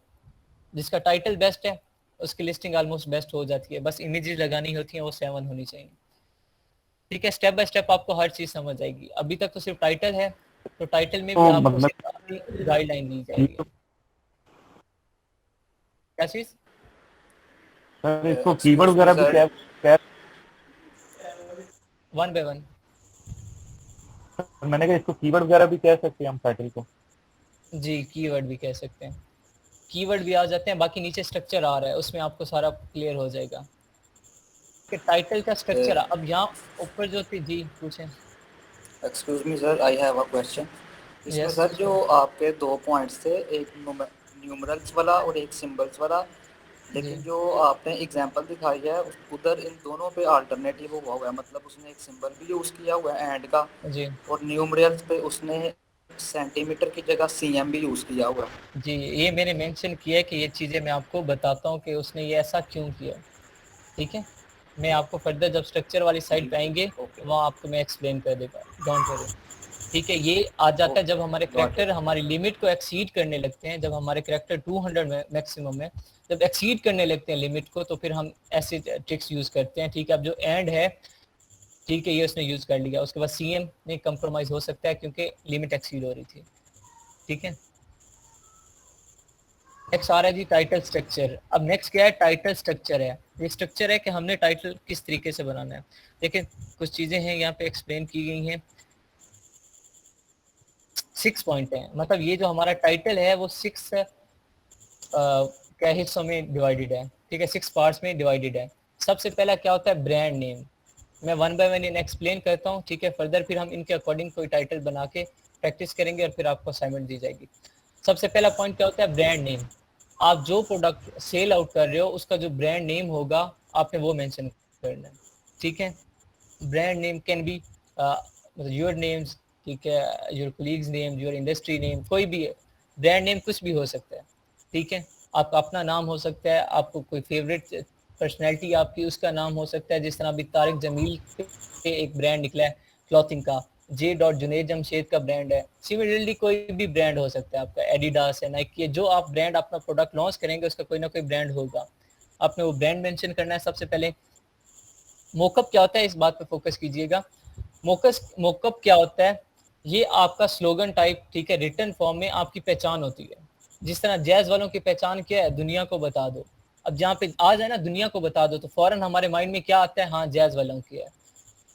जिसका टाइटल बेस्ट है उसकी लिस्टिंग ऑलमोस्ट बेस्ट हो जाती है, बस इमेजेस लगानी होती हैं, वो 7 होनी चाहिए। ठीक है, स्टेप बाय स्टेप आपको हर चीज समझ आएगी। अभी तक तो सिर्फ टाइटल है, तो टाइटल में भी तो आपको मतलब सिर्फ गाइडलाइन दी जाएगी। क्या चीज? सर इसको कीवर्ड वगैरह भी क्या वन बाय वन। मैंने कहा इसको कीवर्ड वगैरह भी कह सकते हैं हम टाइटल को? जी कीवर्ड भी कह सकते हैं, कीवर्ड भी आ जाते हैं। बाकी नीचे स्ट्रक्चर आ रहा है, उसमें आपको सारा क्लियर हो जाएगा कि टाइटल का स्ट्रक्चर। अब यहाँ ऊपर जो थी, जी पूछें। Excuse me sir, I have a question. इसमें Yes, सर जो आपके 2 पॉइंट्स थे, एक न्यूमरल्स वाला और एक सिंबल्स वाला, लेकिन जी। जो आपने एग्जांपल दिखाई है उधर इन दोनों पे अल्टरनेटिव हुआ हुआ है, मतलब उसने एक सिंबल भी यूज़ किया हुआ है एंड का, जी और न्यूमरल्स पे उसने सेंटीमीटर की जगह सीएम भी यूज़ किया हुआ है। जी, ये मैंने मेंशन किया है कि ये चीज़ें मैं आपको बताता हूँ कि उसने ये ऐसा क्यों किया। ठीक है, मैं आपको फर्दर जब स्ट्रक्चर वाली साइड पे आएंगे ओके। वहाँ आपको मैं एक्सप्लेन कर देगा, डोंट वरी। ठीक है, ये आ जाता है जब हमारे कैरेक्टर हमारी लिमिट को एक्सीड करने लगते हैं, जब हमारे कैरेक्टर 200 में मैक्सिमम है, जब एक्सीड करने लगते हैं लिमिट को, तो फिर हम ऐसे ट्रिक्स यूज़ करते हैं। ठीक है, अब जो एंड है, ठीक है, ये उसने यूज़ कर लिया, उसके बाद सीएम में कंप्रोमाइज़ हो सकता है क्योंकि लिमिट एक्सीड हो रही थी। ठीक है, नेक्स्ट आ रहा है जी टाइटल स्ट्रक्चर। अब नेक्स्ट क्या है? टाइटल स्ट्रक्चर है। ये स्ट्रक्चर है कि हमने टाइटल किस तरीके से बनाना है। देखिए कुछ चीज़ें हैं यहाँ पे एक्सप्लेन की गई हैं, 6 पॉइंट हैं, मतलब ये जो हमारा टाइटल है वो 6 क्या हिस्सों में डिवाइडेड है। ठीक है, 6 पार्ट्स में डिवाइडेड है। सबसे पहला क्या होता है? Brand name. मैं वन बाय वन एक्सप्लेन करता हूँ। ठीक है, फर्दर फिर हम इनके अकॉर्डिंग कोई टाइटल बना के प्रैक्टिस करेंगे और फिर आपको असाइनमेंट दी जाएगी। सबसे पहला पॉइंट क्या होता है? Brand name. आप जो प्रोडक्ट सेल आउट कर रहे हो उसका जो ब्रांड नेम होगा आपने वो मेंशन करना है। ठीक है, brand name can be your names, ठीक है, your colleagues name, your industry name, कोई भी ब्रांड नेम कुछ भी हो सकता है। ठीक है, आपका अपना नाम हो सकता है, आपको कोई फेवरेट पर्सनैलिटी आपकी उसका नाम हो सकता है, जिस तरह अभी तारिक जमील पे एक ब्रांड निकला है क्लॉथिंग का, जुनैद जमशेद का ब्रांड है। सिमिलरली कोई भी ब्रांड हो सकता है आपका, एडिडास है, नाइकी है, जो आप ब्रांड अपना प्रोडक्ट लॉन्च करेंगे उसका कोई ना कोई ब्रांड होगा, आपने वो ब्रांड मेंशन करना है सबसे पहले। मोकअप क्या होता है, इस बात पे फोकस कीजिएगा। मोकअप क्या होता है? ये आपका स्लोगन टाइप, ठीक है, रिटन फॉर्म में आपकी पहचान होती है। जिस तरह जैज वालों की पहचान क्या है? दुनिया को बता दो। अब जहाँ पे आ जाए ना दुनिया को बता दो, तो फौरन हमारे माइंड में क्या आता है? हाँ, जैज वालों की है।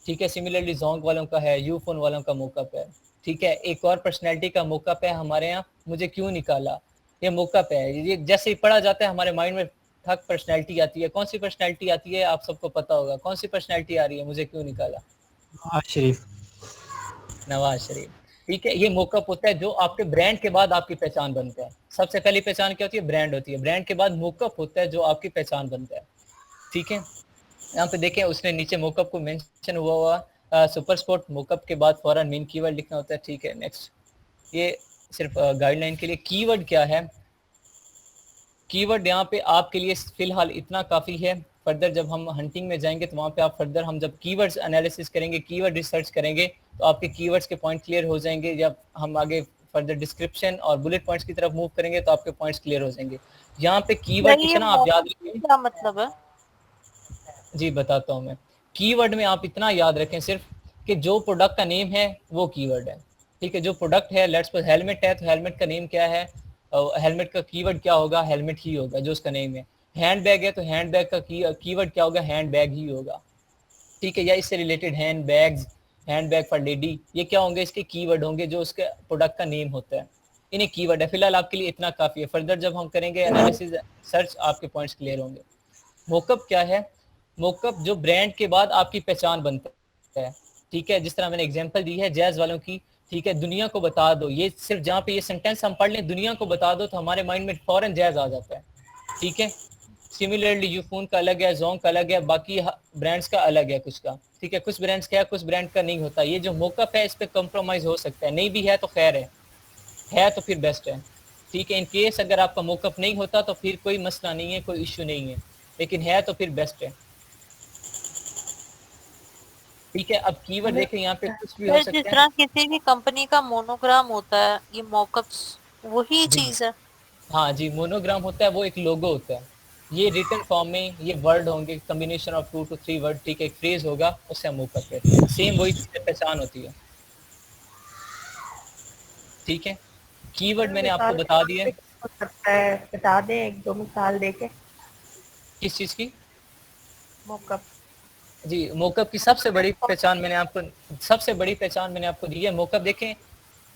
ठीक है, सिमिलरली जोंग वालों का है, यूफोन वालों का मोकअप है। ठीक है, एक और पर्सनैलिटी का मोकअप है हमारे यहाँ, मुझे क्यों निकाला, ये मोकअप है। ये जैसे ही पढ़ा जाता है हमारे माइंड में ठक पर्सनैलिटी आती है। कौन सी पर्सनैलिटी आती है? आप सबको पता होगा कौन सी पर्सनैलिटी आ रही है, मुझे क्यों निकाला? नवाज शरीफ। ठीक है, ये मोकअप होता है जो आपके ब्रांड के बाद आपकी पहचान बनता है। सबसे पहली पहचान क्या होती है? ब्रांड होती है। ब्रांड के बाद मोकअप होता है जो आपकी पहचान बनता है। ठीक है, यहाँ पे देखें उसने नीचे मोकअप को मेंशन हुआ सुपर स्पोर्ट, मोकअप के बाद फौरन मेन कीवर्ड लिखना होता है। ठीक है, नेक्स्ट, ये सिर्फ गाइडलाइन के लिए। कीवर्ड क्या है? कीवर्ड यहाँ पे आपके लिए फिलहाल इतना काफ़ी है। फर्दर जब हम हंटिंग में जाएंगे तो वहाँ पे आप फर्दर हम जब कीवर्ड्स एनालिसिस करेंगे, कीवर्ड रिसर्च करेंगे, तो आपके कीवर्ड्स के पॉइंट क्लियर हो जाएंगे। जब हम आगे फर्दर डिस्क्रिप्शन और बुलेट पॉइंट्स की तरफ मूव करेंगे तो आपके पॉइंट्स क्लियर हो जाएंगे। यहाँ पे कीवर्ड इतना आप याद रखें। क्या मतलब है? जी बताता हूँ मैं। कीवर्ड में आप इतना याद रखें सिर्फ कि जो प्रोडक्ट का नेम है वो कीवर्ड है, ठीक है। जो प्रोडक्ट है, लेट्स सपोज हेलमेट है, तो हेलमेट का नेम क्या है, हेलमेट का कीवर्ड क्या होगा, हेलमेट ही होगा जो उसका नेम है। हैंडबैग है तो हैंडबैग का कीवर्ड क्या होगा, हैंडबैग ही होगा, ठीक है। या इससे related handbags, handbag for lady, ये क्या होंगे, इसके कीवर्ड होंगे जो उसके प्रोडक्ट का नेम होता है, इन्हें कीवर्ड है। फिलहाल आपके लिए इतना काफ़ी है, फर्दर जब हम करेंगे एनालिसिस सर्च आपके पॉइंट्स क्लियर होंगे। मोकअप क्या है, मोकअप जो ब्रांड के बाद आपकी पहचान बनता है, ठीक है। जिस तरह मैंने एग्जांपल दी है जैज़ वालों की, ठीक है, दुनिया को बता दो, ये सिर्फ जहाँ पे ये सेंटेंस हम पढ़ लें दुनिया को बता दो तो हमारे माइंड में फौरन जैज़ आ जाता है, ठीक है। सिमिलरली यूफोन का अलग है, जोंग का अलग है, बाकी ब्रांड्स का अलग है कुछ का, ठीक है। कुछ ब्रांड्स का है, कुछ ब्रांड का नहीं होता। ये जो मोकअप है इस पे कॉम्प्रोमाइज हो सकता है, नहीं भी है तो खैर है तो फिर बेस्ट है, ठीक है। इन केस अगर आपका मोकअप नहीं होता तो फिर कोई मसला नहीं है, कोई इश्यू नहीं है, लेकिन है तो फिर बेस्ट है, ठीक है। अब कीवर्ड देखें, यहाँ पे कुछ भी हो सर सकता जिस है। तरह किसी भी कंपनी का मोनोग्राम होता है, ये मॉकअप्स वही चीज है। हाँ जी, मोनोग्राम होता है, वो एक लोगो होता है। ये रिटन फॉर्म में ये वर्ड होंगे, कम्बिनेशन ऑफ 2 to 3 वर्ड, ठीक है, एक फ्रेज होगा, उससे हम मोकअप कहते हैं। सेम वही चीज़ पहचान होती है, ठीक है। कीवर्ड मैंने आपको बता दिया है। हो सकता है, बता दें एक दो मिसाल देके। किस चीज़ की? मोकअप। जी, मोकअप की सबसे बड़ी पहचान मैंने आपको दी है। मोकअप देखें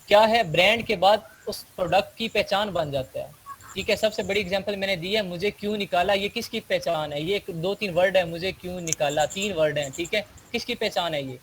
क्या है, ब्रांड के बाद उस प्रोडक्ट की पहचान बन जाता है, ठीक है। सबसे बड़ी एग्जांपल मैंने दी है, मुझे क्यों निकाला, ये किसकी पहचान है, ये 2-3 वर्ड है, मुझे क्यों निकाला 3 वर्ड हैं, ठीक है। किसकी पहचान है, ये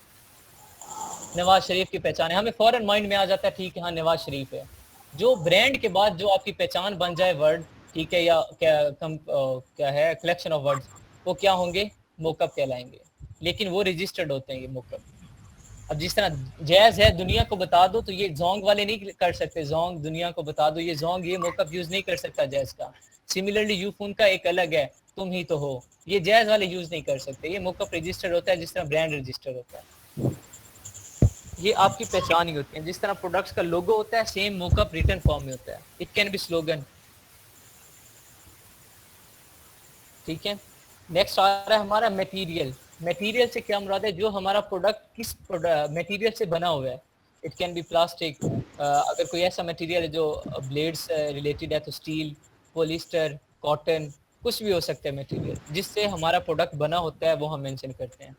नवाज शरीफ की पहचान है, हमें फौरन माइंड में आ जाता है, ठीक है, हाँ नवाज शरीफ है। जो ब्रांड के बाद जो आपकी पहचान बन जाए वर्ड, ठीक है, या क्या है कलेक्शन ऑफ वर्ड्स, वो क्या होंगे, मोकअप कहलाएंगे, लेकिन वो रजिस्टर्ड होते हैं ये मोकअप। अब जिस तरह जैज़ है, दुनिया को बता दो, तो ये जोंग वाले नहीं कर सकते, जोंग दुनिया को बता दो, ये जोंग ये मोकअप यूज नहीं कर सकता जैज़ का। सिमिलरली यूफोन का एक अलग है, तुम ही तो हो, ये जैज़ वाले यूज नहीं कर सकते, ये मोकअप रजिस्टर्ड होता है जिस तरह ब्रांड रजिस्टर होता है। ये आपकी पहचान ही होती है, जिस तरह प्रोडक्ट्स का लोगो होता है, सेम मोकअप रिटन फॉर्म में होता है। इट कैन बी स्लोगन, ठीक है। नेक्स्ट आ रहा है हमारा मटेरियल। मटेरियल से क्या मुराद है, जो हमारा प्रोडक्ट किस मटेरियल से बना हुआ है। इट कैन बी प्लास्टिक, अगर कोई ऐसा मटेरियल है जो ब्लेड्स रिलेटेड है तो स्टील, पॉलिस्टर, कॉटन, कुछ भी हो सकता है मटेरियल जिससे हमारा प्रोडक्ट बना होता है, वो हम मेंशन करते हैं।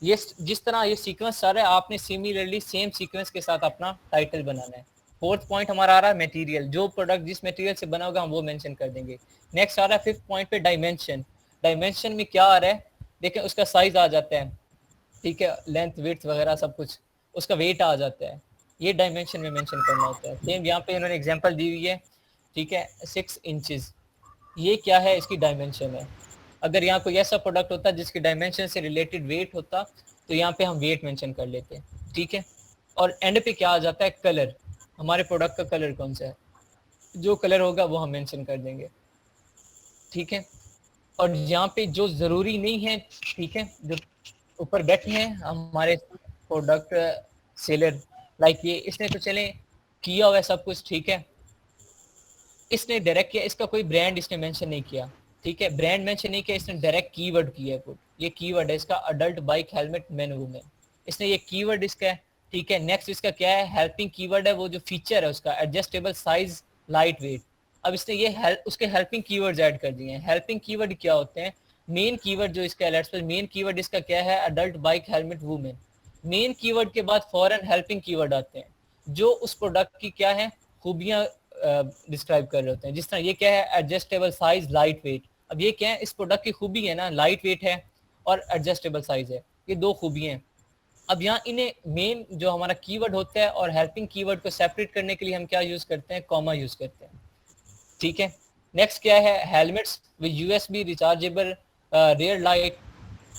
ये जिस तरह ये सीक्वेंस सारा है, आपने सिमिलरली सेम सीक्वेंस के साथ अपना टाइटल बनाना है। 4th पॉइंट हमारा आ रहा है मटेरियल, जो प्रोडक्ट जिस मटेरियल से बना होगा हम वो मेंशन कर देंगे। नेक्स्ट आ रहा है 5th पॉइंट पे डायमेंशन। डायमेंशन में क्या आ रहा है, देखें उसका साइज आ जाता है, ठीक है, लेंथ विड्थ वगैरह सब कुछ, उसका वेट आ जाता है, ये डायमेंशन में मेंशन करना होता है। सेम यहाँ पे इन्होंने एग्जांपल दी हुई है, ठीक है, 6 इंचेस, ये क्या है, इसकी डायमेंशन है। अगर यहाँ कोई ऐसा प्रोडक्ट होता जिसकी डायमेंशन से रिलेटेड वेट होता तो यहाँ पे हम वेट मेंशन कर लेते, ठीक है। और एंड पे क्या आ जाता है, कलर, हमारे प्रोडक्ट का कलर कौन सा है, जो कलर होगा वो हम मेंशन कर देंगे, ठीक है। और यहाँ पे जो ज़रूरी नहीं है, ठीक है, जो ऊपर बैठे हैं हमारे प्रोडक्ट सेलर, लाइक ये इसने तो चले किया हुआ है सब कुछ, ठीक है, इसने डायरेक्ट किया, इसका कोई ब्रांड इसने मेंशन नहीं किया, ठीक है, ब्रांड मेंशन नहीं किया, इसने डायरेक्ट कीवर्ड किया है, ये कीवर्ड है इसका, adult bike helmet main women, इसने ये कीवर्ड इसका है, ठीक है। नेक्स्ट इसका क्या है, हेल्पिंग कीवर्ड है, वो जो फीचर है उसका एडजस्टेबल साइज, लाइट वेट। अब इसने ये उसके हेल्पिंग कीवर्ड्स ऐड कर दिए हैं। हेल्पिंग कीवर्ड क्या होते हैं, मेन कीवर्ड जो इसका अलर्ट्स पर मेन कीवर्ड इसका क्या है, adult bike helmet women. Main keyword के बाद फौरन हेल्पिंग कीवर्ड आते हैं जो उस प्रोडक्ट की क्या है, खूबियां डिस्क्राइब कर रहे होते हैं। जिस तरह ये क्या है, एडजस्टेबल साइज, लाइट वेट। अब ये क्या है, इस प्रोडक्ट की खूबी है ना, लाइट वेट है और एडजस्टेबल साइज है, ये 2 खूबियां हैं। अब यहाँ इन्हें मेन जो हमारा कीवर्ड होता है और हेल्पिंग कीवर्ड को सेपरेट करने के लिए हम क्या यूज करते हैं, कॉमा यूज करते हैं, ठीक है। नेक्स्ट क्या है, helmets with USB rechargeable rear light.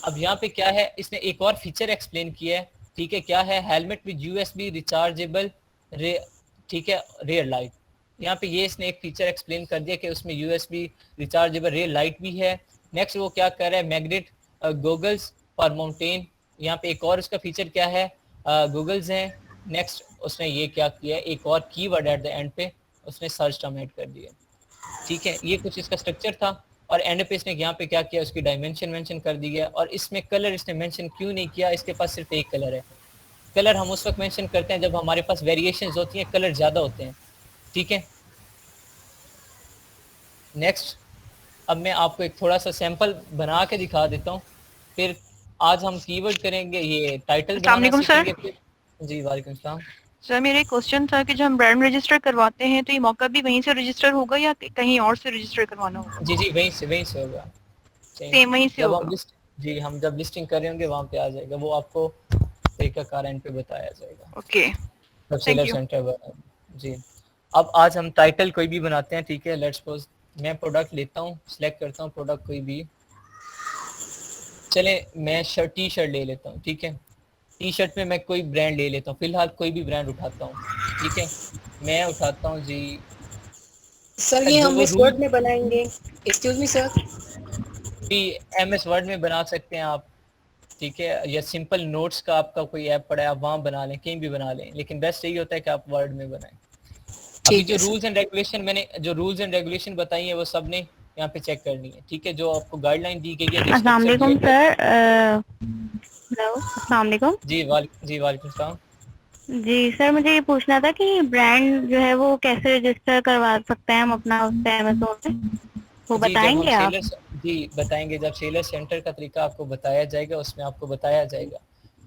अब यहाँ पे क्या है, इसने एक और फीचर एक्सप्लेन किया है, ठीक है, क्या है, हेलमेट विद यूएसबी रिचार्जेबल, ठीक है, रियर लाइट। यहाँ पे ये इसने एक फीचर एक्सप्लेन कर दिया कि उसमें यूएसबी रिचार्जेबल रियर लाइट भी है। नेक्स्ट वो क्या कर रहा है, मैग्नेट गॉगल्स फॉर माउंटेन, यहाँ पे एक और उसका फीचर क्या है, गूगल्स हैं। नेक्स्ट उसने ये क्या किया, एक और कीवर्ड एट द एंड पे उसने सर्च टर्म ऐड कर दिया, ठीक है। ये कुछ इसका स्ट्रक्चर था और एंड पे इसने यहाँ पे क्या किया, उसकी डायमेंशन मेंशन कर दी है। और इसमें कलर इसने मेंशन क्यों नहीं किया, इसके पास सिर्फ एक कलर है, कलर हम उस वक्त मेंशन करते हैं जब हमारे पास वेरिएशंस होती हैं, कलर ज़्यादा होते हैं, ठीक है। नेक्स्ट, अब मैं आपको एक थोड़ा सा सैंपल बना के दिखा देता हूँ, फिर आज हम कीवर्ड करेंगे, ये टाइटल बनाना अस्सलाम वालेकुम सीखेंगे फिर। जी वालेकुम सलाम। सर मेरा एक क्वेश्चन था कि जब हम ब्रांड रजिस्टर करवाते हैं तो ये मौका भी वहीं से रजिस्टर होगा या कहीं और से रजिस्टर करवाना होगा? जी जी वहीं से होगा। सेम वहीं से जब हम होगा। लिस्ट जी हम जब लिस्टिंग कर रहे होंगे वहाँ पे आ जाएगा, वो आपको तरीकाकार एंड पे बताया जाएगा। ओके, जब थैंक सेलर यू। सेंटर जी। अब आज हम टाइटल कोई भी बनाते हैं, ठीक है। लेट्स सपोज मैं प्रोडक्ट लेता हूँ, सिलेक्ट करता हूँ प्रोडक्ट कोई भी, चले मैं टी शर्ट ले लेता हूँ, ठीक है। टी शर्ट में मैं कोई ब्रांड ले लेता हूँ, फिलहाल कोई भी ब्रांड उठाता हूँ, ठीक है। मैं उठाता हूँ जी, सर ये हम जो इस रूल वर्ड में बनाएंगे। Excuse me sir. भी MS वर्ड में बना सकते हैं आप, ठीक है, या सिंपल नोट्स का आपका कोई ऐप पड़ा है आप वहाँ बना लें, कहीं भी बना लें, लेकिन बेस्ट यही होता है कि आप वर्ड में बनाएं। अभी ठीक जो है सर। रूल्स एंड रेगुलेशन मैंने जो रूल्स एंड रेगुलेशन बताई है वो सब ने यहाँ पे चेक करनी है, ठीक है। जो आपको गाइडलाइन दी गई है, जो अस्सलाम स्ट्रक्चर वालेकुम दिया सर। हेलो, अस्सलाम वालेकुम। जी वालेकुम सलाम। जी सर, मुझे ये पूछना था कि ब्रांड जो है वो कैसे रजिस्टर करवा सकते हैं हम अपना उस पे अमेज़न पे, वो जी जब हम बताएंगे आप? सेलर जी बताएंगे, जब सेलर सेंटर का तरीका आपको बताया जाएगा उसमें आपको बताया जाएगा,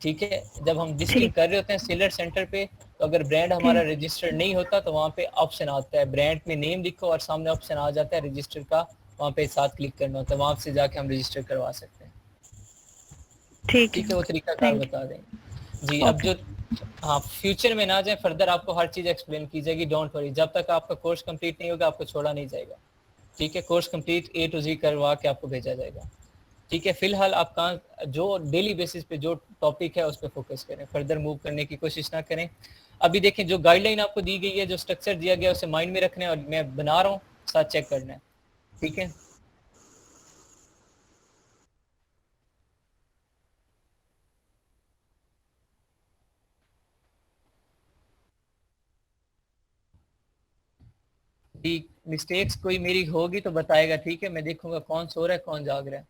ठीक है। जब हम लिस्टिंग ठीक कर रहे होते हैं सेलर सेंटर पे, तो अगर ब्रांड हमारा ठीक रजिस्टर्ड नहीं होता तो वहाँ पे ऑप्शन आता है, ब्रांड में नेम लिखो और सामने ऑप्शन आ जाता है रजिस्टर का, वहाँ पे साथ क्लिक करना होता है, वहाँ से जाके हम रजिस्टर करवा सकते हैं, ठीक ठीक है। वो है। तरीका कार थैंक बता देंगे जी। यू। अब ओके। जो हाँ फ्यूचर में ना जाए, फर्दर आपको हर चीज़ एक्सप्लेन की जाएगी, डोंट वरी। जब तक आपका कोर्स कंप्लीट नहीं होगा आपको छोड़ा नहीं जाएगा, ठीक है। Course complete A to Z करवा के आपको भेजा जाएगा, ठीक है। फिलहाल आप कहाँ जो डेली बेसिस पे जो टॉपिक है उस पर फोकस करें, फर्दर मूव करने की कोशिश ना करें। अभी देखें जो गाइडलाइन आपको दी गई है, जो स्ट्रक्चर दिया गया है उसे माइंड में रखना है, और मैं बना रहा हूँ साथ चेक करना है, ठीक है। मिस्टेक्स कोई मेरी होगी तो बताएगा, ठीक है। मैं देखूंगा कौन सो रहा है कौन जाग रहा है।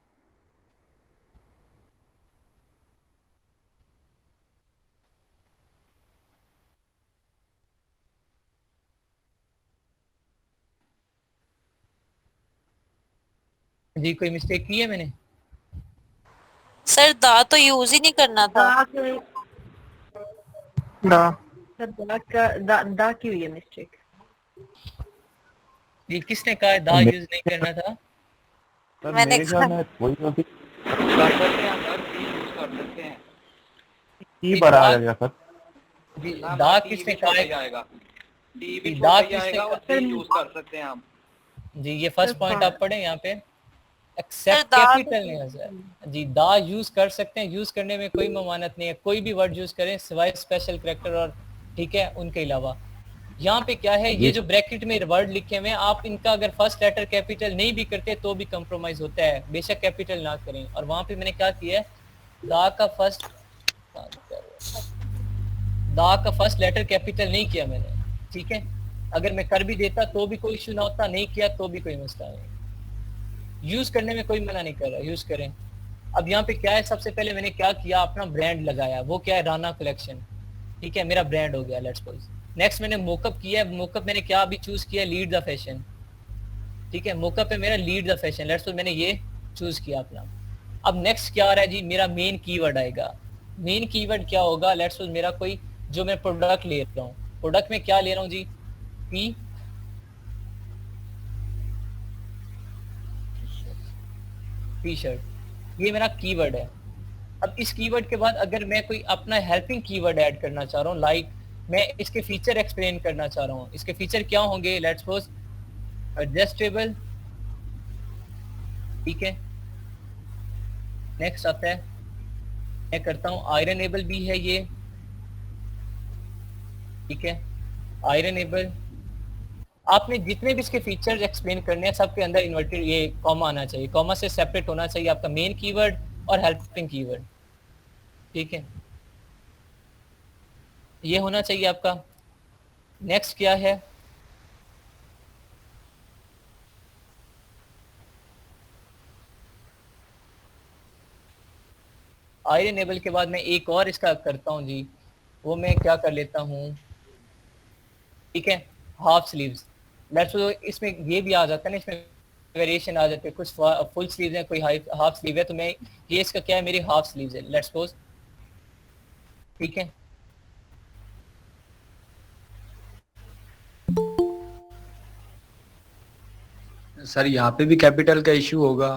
जी कोई मिस्टेक की है मैंने? सर दा तो यूज ही नहीं करना था। सर दा की हुई है मिस्टेक। जी किसने कहा दा मे- यूज नहीं करना था? सर मैंने मेरे ख्याल में कोई ना भी कर सकते हैं सर, डी यूज कर सकते हैं। की बार आ गया सर। जी ना दा डी किसने भी कहा छोटा है? ही आएगा, डी भी जी, छोटा ही किसने आएगा और कहा? डी यूज कर सकते हैं हम। जी ये फर्स्ट पॉइंट आप पढ़े यहाँ पे, सर एक्सेप्ट दा कैपिटल नहीं है सर। जी दा यूज कर सकते हैं, यूज करने में कोई ममानत नहीं है, कोई भी वर्ड यूज करें सिवाय स्पेशल कैरेक्टर और, ठीक है, उनके अलावा। यहाँ पे क्या है, ये जी जो ब्रैकेट में वर्ड लिखे हुए हैं आप इनका अगर फर्स्ट लेटर कैपिटल नहीं भी करते तो भी कंप्रोमाइज होता है, बेशक कैपिटल ना करें। और वहां पे मैंने क्या किया है, दा का फर्स्ट लेटर कैपिटल नहीं किया मैंने, ठीक है। अगर मैं कर भी देता तो भी कोई इशू ना होता, नहीं किया तो भी कोई मसला नहीं। यूज करने में कोई मना नहीं कर रहा, यूज करें। अब यहाँ पे क्या है, सबसे पहले मैंने क्या किया, अपना ब्रांड लगाया, वो क्या है, राना कलेक्शन, ठीक है, मेरा ब्रांड हो गया लेट्स सपोज। नेक्स्ट मैंने मोकअप किया, मोकअप मैंने क्या अभी चूज किया, लीड द फैशन, ठीक है। मोकअप है मेरा lead the fashion, let's suppose मैंने ये चूज किया अपना। अब नेक्स्ट क्या आ रहा है जी, मेरा मेन कीवर्ड आएगा। मेन कीवर्ड क्या होगा, लेट्स सपोज मेरा कोई जो मैं प्रोडक्ट ले रहा हूँ, प्रोडक्ट में क्या ले रहा हूँ जी, टी शर्ट, ये मेरा कीवर्ड है। अब इस कीवर्ड के बाद अगर मैं कोई अपना हेल्पिंग कीवर्ड ऐड करना चाह रहा हूँ, लाइक मैं इसके फीचर एक्सप्लेन करना चाह रहा हूँ, इसके फीचर क्या होंगे, लेट्स सपोज एडजस्टेबल, ठीक है। नेक्स्ट आता है, मैं करता हूँ आयरनेबल भी है ये, ठीक है, आयरनेबल। आपने जितने भी इसके फीचर्स एक्सप्लेन करने हैं सबके अंदर इन्वर्टेड ये कॉमा आना चाहिए, कॉमा से सेपरेट होना चाहिए आपका मेन कीवर्ड और हेल्पिंग कीवर्ड, ठीक है, ये होना चाहिए आपका। नेक्स्ट क्या है, आयरनेबल के बाद मैं एक और इसका करता हूँ जी, वो मैं क्या कर लेता हूँ, ठीक है, हाफ स्लीव्स। लेट्स सपोज इसमें ये भी आ जाता है ना, इसमें वेरिएशन आ जाते हैं, कुछ फुल स्लीव्स है, कोई हाफ स्लीव है, तो मैं ये इसका क्या है, मेरी हाफ स्लीव्स है लेट्स सपोज, ठीक है। सर यहाँ पे भी कैपिटल का इशू होगा,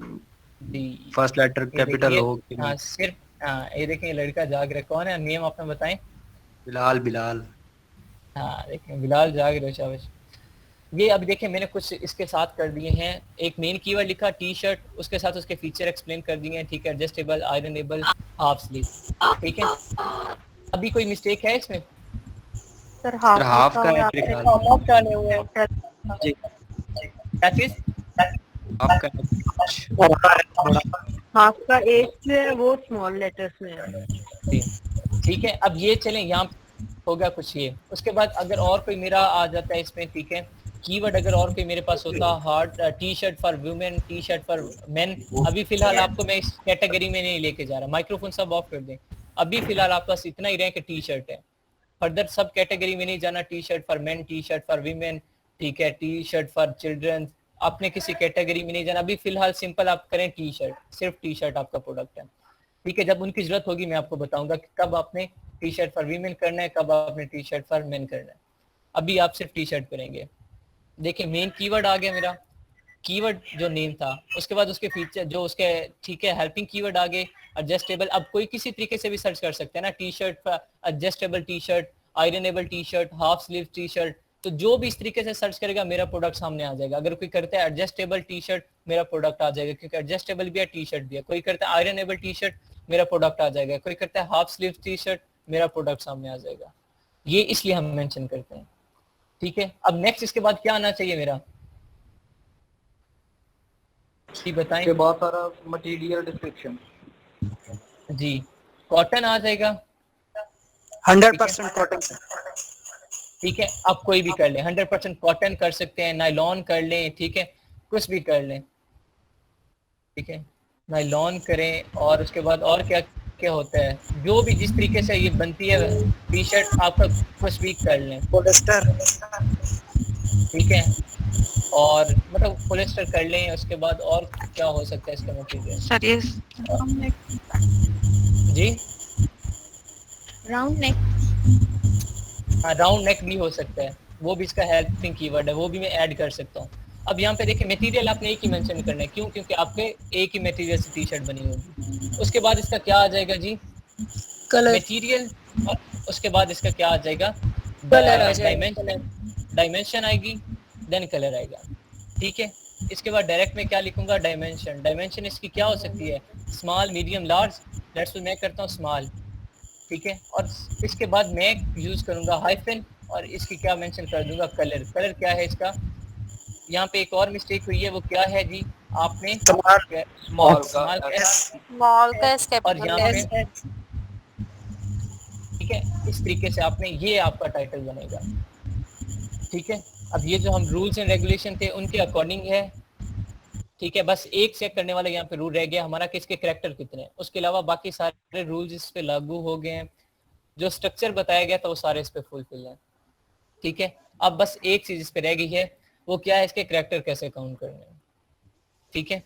जी फर्स्ट लेटर ये कैपिटल देखिए, हो कि हाँ नहीं। सिर्फ हाँ ये देखिए लड़का जाग रहा है, कौन है, नेम आपने बताएं। बिलाल बिलाल। हाँ देखिए बिलाल जाग रहे हो, शाबाश। ये अब देखिए मैंने कुछ इसके साथ कर दिए हैं, एक मेन कीवर्ड लिखा टी शर्ट, उसके साथ उसके फीचर एक्सप्लेन कर दिए हैं, ठीक है, एडजस्टेबल, आयरनेबल, हाफ स्लीव, ठीक है। अभी कोई मिस्टेक है इसमें? सर सर हाफ का है मेरे ख्याल ऑफ डाले हुए हैं। जी, क्या चीज? हाफ का हाफ का एज जो है वो स्मॉल लेटर्स में है। जी, ठीक है। अब ये चलें, यहाँ होगा कुछ ये, उसके बाद अगर और कोई मेरा आ जाता है इसमें, ठीक है, कीवर्ड अगर और कोई मेरे पास होता, hard T shirt for women, T shirt for main, अभी फिलहाल आपको मैं इस कैटेगरी में नहीं लेके जा रहा, माइक्रोफोन सब ऑफ कर दें, अभी फिलहाल आपके पास इतना ही रहे कि टी शर्ट है, फर्दर सब कैटेगरी में नहीं जाना, T shirt for main, T shirt for women, ठीक है, टी शर्ट फॉर चिल्ड्रन, आपने किसी कैटेगरी में नहीं जाना, अभी फिलहाल सिंपल आप करें टी शर्ट, सिर्फ टी शर्ट आपका प्रोडक्ट है, ठीक है। जब उनकी जरूरत होगी मैं आपको बताऊंगा कि कब आपने टी शर्ट फॉर वीमेन करना है, कब आपने टी शर्ट फॉर मेन करना है, अभी आप सिर्फ टी शर्ट करेंगे। देखिए मेन कीवर्ड आ गया मेरा, कीवर्ड जो नेम था, उसके बाद उसके फीचर जो उसके, ठीक है, हेल्पिंग कीवर्ड आ गए, एडजस्टेबल, अब कोई किसी तरीके से भी सर्च कर सकते हैं ना, T-shirt, adjustable T-shirt, ironable T-shirt, half sleeve T-shirt, तो जो भी इस तरीके से सर्च करेगा मेरा प्रोडक्ट सामने आ जाएगा। अगर कोई करता है एडजस्टेबल टी शर्ट, मेरा प्रोडक्ट आ जाएगा, क्योंकि एडजस्टेबल भी है, टी शर्ट भी है। कोई करता है आयरनेबल टी शर्ट, मेरा प्रोडक्ट आ जाएगा। कोई करता है हाफ स्लीव टी शर्ट, मेरा प्रोडक्ट सामने आ जाएगा। ये इसलिए हम मेंशन करते हैं, ठीक है। अब नेक्स्ट इसके बाद क्या आना चाहिए मेरा, जी बताएं। के बाद सारा मटेरियल डिस्क्रिप्शन, जी कॉटन आ जाएगा, 100% कॉटन सर। ठीक है, आप कोई भी कर लें, 100% कॉटन कर सकते हैं, नायलॉन कर लें, ठीक है, कुछ भी कर लें, ठीक है, नायलॉन करें। और उसके बाद और क्या क्या होता है, जो भी जिस तरीके से ये बनती है टी शर्ट, आपका कुछ भी कर लें, पॉलिस्टर। ठीक है, और मतलब पॉलिस्टर कर लें। उसके बाद और क्या हो सकता है इसका मटेरियल, सर ये जी राउंड नेक, हाँ राउंड नेक भी हो सकता है, वो भी इसका हेल्पिंग कीवर्ड है, वो भी मैं ऐड कर सकता हूँ। अब यहाँ पे देखिए मटेरियल आपने एक ही मेंशन करना है, क्यों, क्योंकि आपके एक ही मटेरियल से टी शर्ट बनी होगी। उसके बाद इसका क्या आ जाएगा जी, कलर। मटेरियल, और उसके बाद इसका क्या आ जाएगा, कलर आ जाएगा। डायमेंशन आएगी, देन कलर आएगा, ठीक है। इसके बाद डायरेक्ट में क्या लिखूंगा, डायमेंशन, डायमेंशन इसकी क्या हो सकती है, स्मॉल, मीडियम, लार्ज, लेट्स मैं करता हूँ स्मॉल, ठीक है। और इसके बाद मैं यूज करूंगा हाइफन, और इसकी क्या मेंशन कर दूंगा, कलर। कलर क्या है इसका, यहाँ पे एक और मिस्टेक हुई है, वो क्या है जी, आपने स्मॉल स्मॉल का एस और कैपिटल यहाँ एस। पे, ठीक है, इस तरीके से आपने, ये आपका टाइटल बनेगा, ठीक है। अब ये जो हम रूल्स एंड रेगुलेशन थे उनके अकॉर्डिंग है, ठीक है। बस एक चेक करने वाला यहाँ पे रूल रह गया हमारा कि इसके कैरेक्टर कितने हैं, उसके अलावा बाकी सारे रूल्स इस पे लागू हो गए हैं, जो स्ट्रक्चर बताया गया था वो सारे इस पे फुलफिल हैं, ठीक है। अब बस एक चीज इस पे रह गई है, वो क्या है, इसके कैरेक्टर कैसे काउंट करने हैं, ठीक है।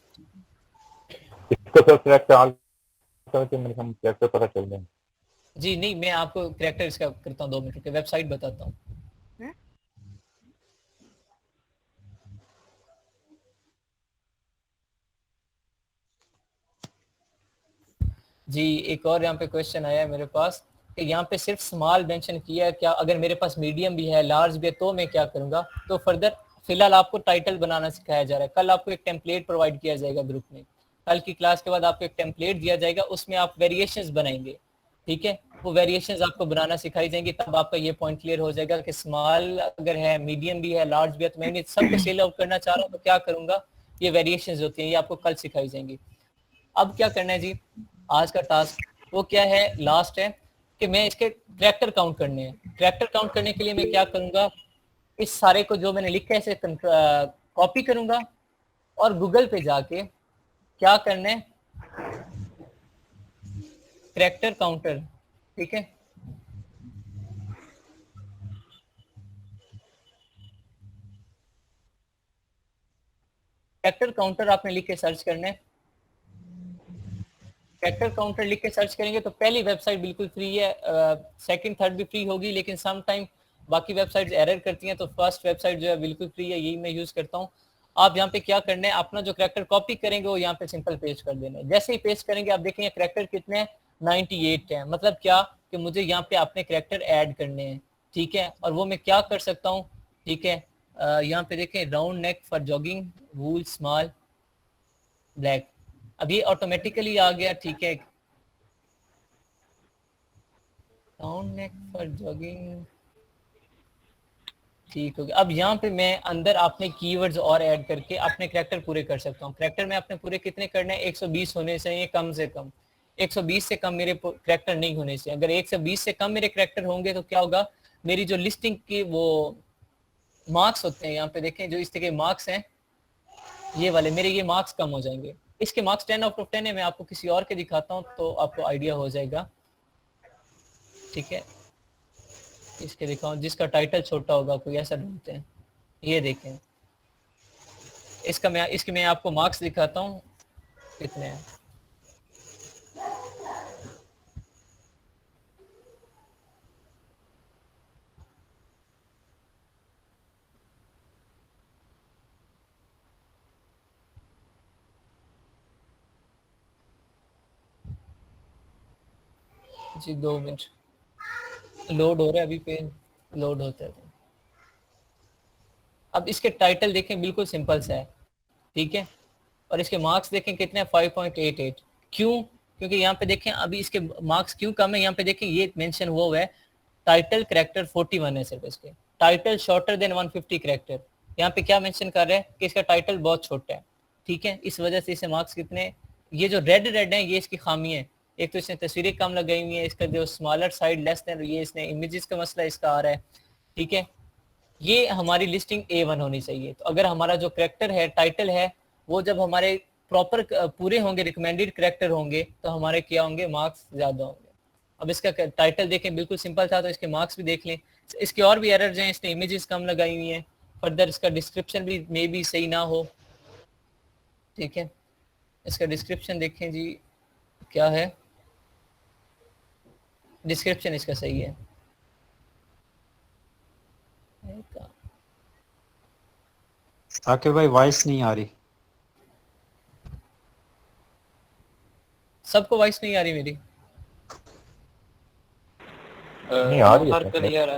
इसको तो करेक्ट आल करके मेरे हम कैसे पता चल जाए। जी नहीं, मैं आपको कैरेक्टर इसका करता हूँ, 2 मिनट के वेबसाइट बताता हूँ। जी एक और यहाँ पे क्वेश्चन आया है मेरे पास कि यहाँ पे सिर्फ स्मॉल मेंशन किया है, क्या अगर मेरे पास मीडियम भी है, लार्ज भी है, तो मैं क्या करूंगा। तो फर्दर फिलहाल आपको टाइटल बनाना सिखाया जा रहा है, कल आपको एक टेम्पलेट प्रोवाइड किया जाएगा ग्रुप में, कल की क्लास के बाद आपको एक टेम्पलेट दिया जाएगा, उसमें आप वेरिएशंस बनाएंगे, ठीक है। वो वेरिएशंस आपको बनाना सिखाई जाएंगी, तब आपका ये पॉइंट क्लियर हो जाएगा कि स्मॉल अगर है, मीडियम भी है, लार्ज भी है, तो मैं सबको सेल आउट करना चाह रहा हूँ, तो क्या करूंगा, ये वेरिएशंस होती हैं, ये आपको कल सिखाई जाएंगी। अब क्या करना है जी, आज का टास्क वो क्या है, लास्ट है, कि मैं इसके कैरेक्टर काउंट करने हैं। कैरेक्टर काउंट करने के लिए मैं क्या करूंगा, इस सारे को जो मैंने लिखा है इसे कॉपी करूंगा और गूगल पे जाके क्या करना है, कैरेक्टर काउंटर, ठीक है, कैरेक्टर काउंटर आपने लिख के सर्च करना है। कैरेक्टर काउंटर लिख के सर्च करेंगे तो पहली वेबसाइट बिल्कुल फ्री है, सेकंड थर्ड भी फ्री होगी, लेकिन सम टाइम बाकी वेबसाइट्स एरर करती हैं, तो फर्स्ट वेबसाइट जो है बिल्कुल फ्री है, यही मैं यूज करता हूँ। आप यहाँ पे क्या करना है, अपना जो कैरेक्टर कॉपी करेंगे वो यहाँ पे सिंपल पेस्ट कर देना है। जैसे ही पेस्ट करेंगे आप देखेंगे कैरेक्टर कितने हैं, 98 हैं। मतलब क्या कि मुझे यहाँ पे अपने कैरेक्टर ऐड करने हैं, ठीक है। और वो मैं क्या कर सकता हूँ, ठीक है, यहाँ पे देखें round neck for jogging, wool small black, अब ये ऑटोमेटिकली आ गया, ठीक है। राउंड नेक फॉर जॉगिंग, ठीक हो गया। अब यहाँ पे मैं अंदर अपने कीवर्ड्स और ऐड करके अपने कैरेक्टर पूरे कर सकता हूँ। कैरेक्टर में अपने पूरे कितने करने हैं, 120 होने चाहिए कम से कम, 120 से कम मेरे कैरेक्टर नहीं होने चाहिए। अगर 120 से कम मेरे कैरेक्टर होंगे तो क्या होगा, मेरी जो लिस्टिंग की वो मार्क्स होते हैं, यहाँ पे देखें जो इस तरह के मार्क्स हैं ये वाले, मेरे ये मार्क्स कम हो जाएंगे। इसके मार्क्स 10 आउट ऑफ 10 है, मैं आपको किसी और के दिखाता हूँ तो आपको आइडिया हो जाएगा, ठीक है। इसके दिखाऊं जिसका टाइटल छोटा होगा, कोई ऐसा ढूंढते हैं, ये देखें इसके मैं आपको मार्क्स दिखाता हूँ कितने हैं। जी 2 मिनट लोड हो रहा है, अभी पेज लोड होता है। अब इसके टाइटल देखें बिल्कुल सिंपल सा है, ठीक है। और इसके मार्क्स देखें कितने हैं, 5.88। क्यों, क्योंकि यहाँ पे देखें अभी इसके मार्क्स क्यों कम है, यहाँ पे देखें ये मेंशन हुआ है टाइटल कैरेक्टर 41 है सिर्फ इसके, टाइटल शॉर्टर देन 150 कैरेक्टर। यहाँ पे क्या मेंशन कर रहा है कि इसका टाइटल बहुत छोटा है, ठीक है। इस वजह से इसे मार्क्स कितने, ये जो रेड है ये इसकी खामी है। एक तो इसने तस्वीरें कम लगाई हुई है, इसका जो स्मॉलर साइड लेस देन, ये इसने इमेजेस का मसला इसका आ रहा है, ठीक है। ये हमारी लिस्टिंग A1 होनी चाहिए। तो अगर हमारा जो कैरेक्टर है, टाइटल है, वो जब हमारे प्रॉपर पूरे होंगे, रिकमेंडेड कैरेक्टर होंगे, तो हमारे क्या होंगे, मार्क्स ज्यादा होंगे। अब इसका टाइटल देखें बिल्कुल सिंपल था, तो इसके मार्क्स भी देख लें। इसके और भी एरर्स हैं, इसने इमेजेस कम लगाई हुई हैं, फर्दर इसका डिस्क्रिप्शन भी मे बी सही ना हो, ठीक है। इसका डिस्क्रिप्शन देखें जी क्या है, डिस्क्रिप्शन इसका सही है। आके भाई वॉइस नहीं आ रही, सबको वॉइस नहीं आ रही मेरी? नहीं आ रही है, क्लियर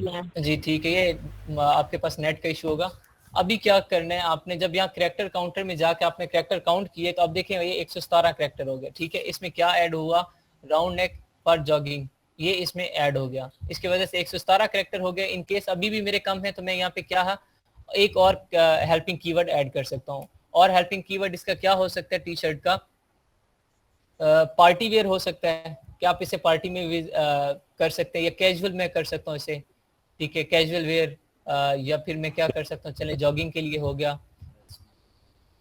है जी ठीक है, ये आपके पास नेट का इशू होगा। अभी क्या करना है आपने, जब यहाँ कैरेक्टर काउंटर में जाके आपने कैरेक्टर काउंट किए तो अब देखें ये 117 कैरेक्टर हो गए, ठीक है। इसमें क्या ऐड हुआ, राउंड नेक फॉर जॉगिंग, ये इसमें ऐड हो गया, इसकी वजह से 117 कैरेक्टर हो गए। इन केस अभी भी मेरे कम है तो मैं यहाँ पे क्या है, एक और हेल्पिंग कीवर्ड ऐड कर सकता हूँ। और हेल्पिंग कीवर्ड इसका क्या हो सकता है, टी शर्ट का पार्टी वेयर हो सकता है, क्या आप इसे पार्टी में कर सकते हैं, या कैजुअल में कर सकता हूँ इसे, ठीक है, कैजुअल वेयर। या फिर मैं क्या कर सकता हूँ, चले जॉगिंग के लिए हो गया,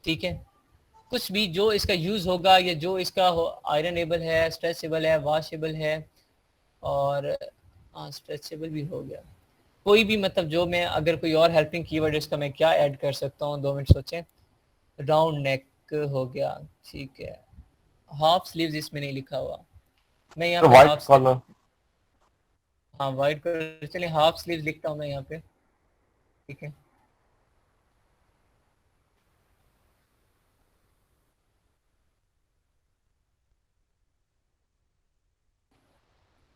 ठीक है। कुछ भी जो इसका यूज होगा, या जो इसका आयरनेबल है, स्ट्रेचेबल है, वॉशेबल है, और स्ट्रेचेबल भी हो गया, कोई भी, मतलब जो मैं, अगर कोई और हेल्पिंग कीवर्ड इसका मैं क्या ऐड कर सकता हूँ, 2 मिनट सोचें। राउंड नेक हो गया, ठीक है। हाफ स्लीव्स इसमें नहीं लिखा हुआ, मैं यहाँ पे हाफ कलर, हाँ वाइट कलर, चलिए हाफ स्लीव्स लिखता हूँ मैं यहाँ पे, ठीक है।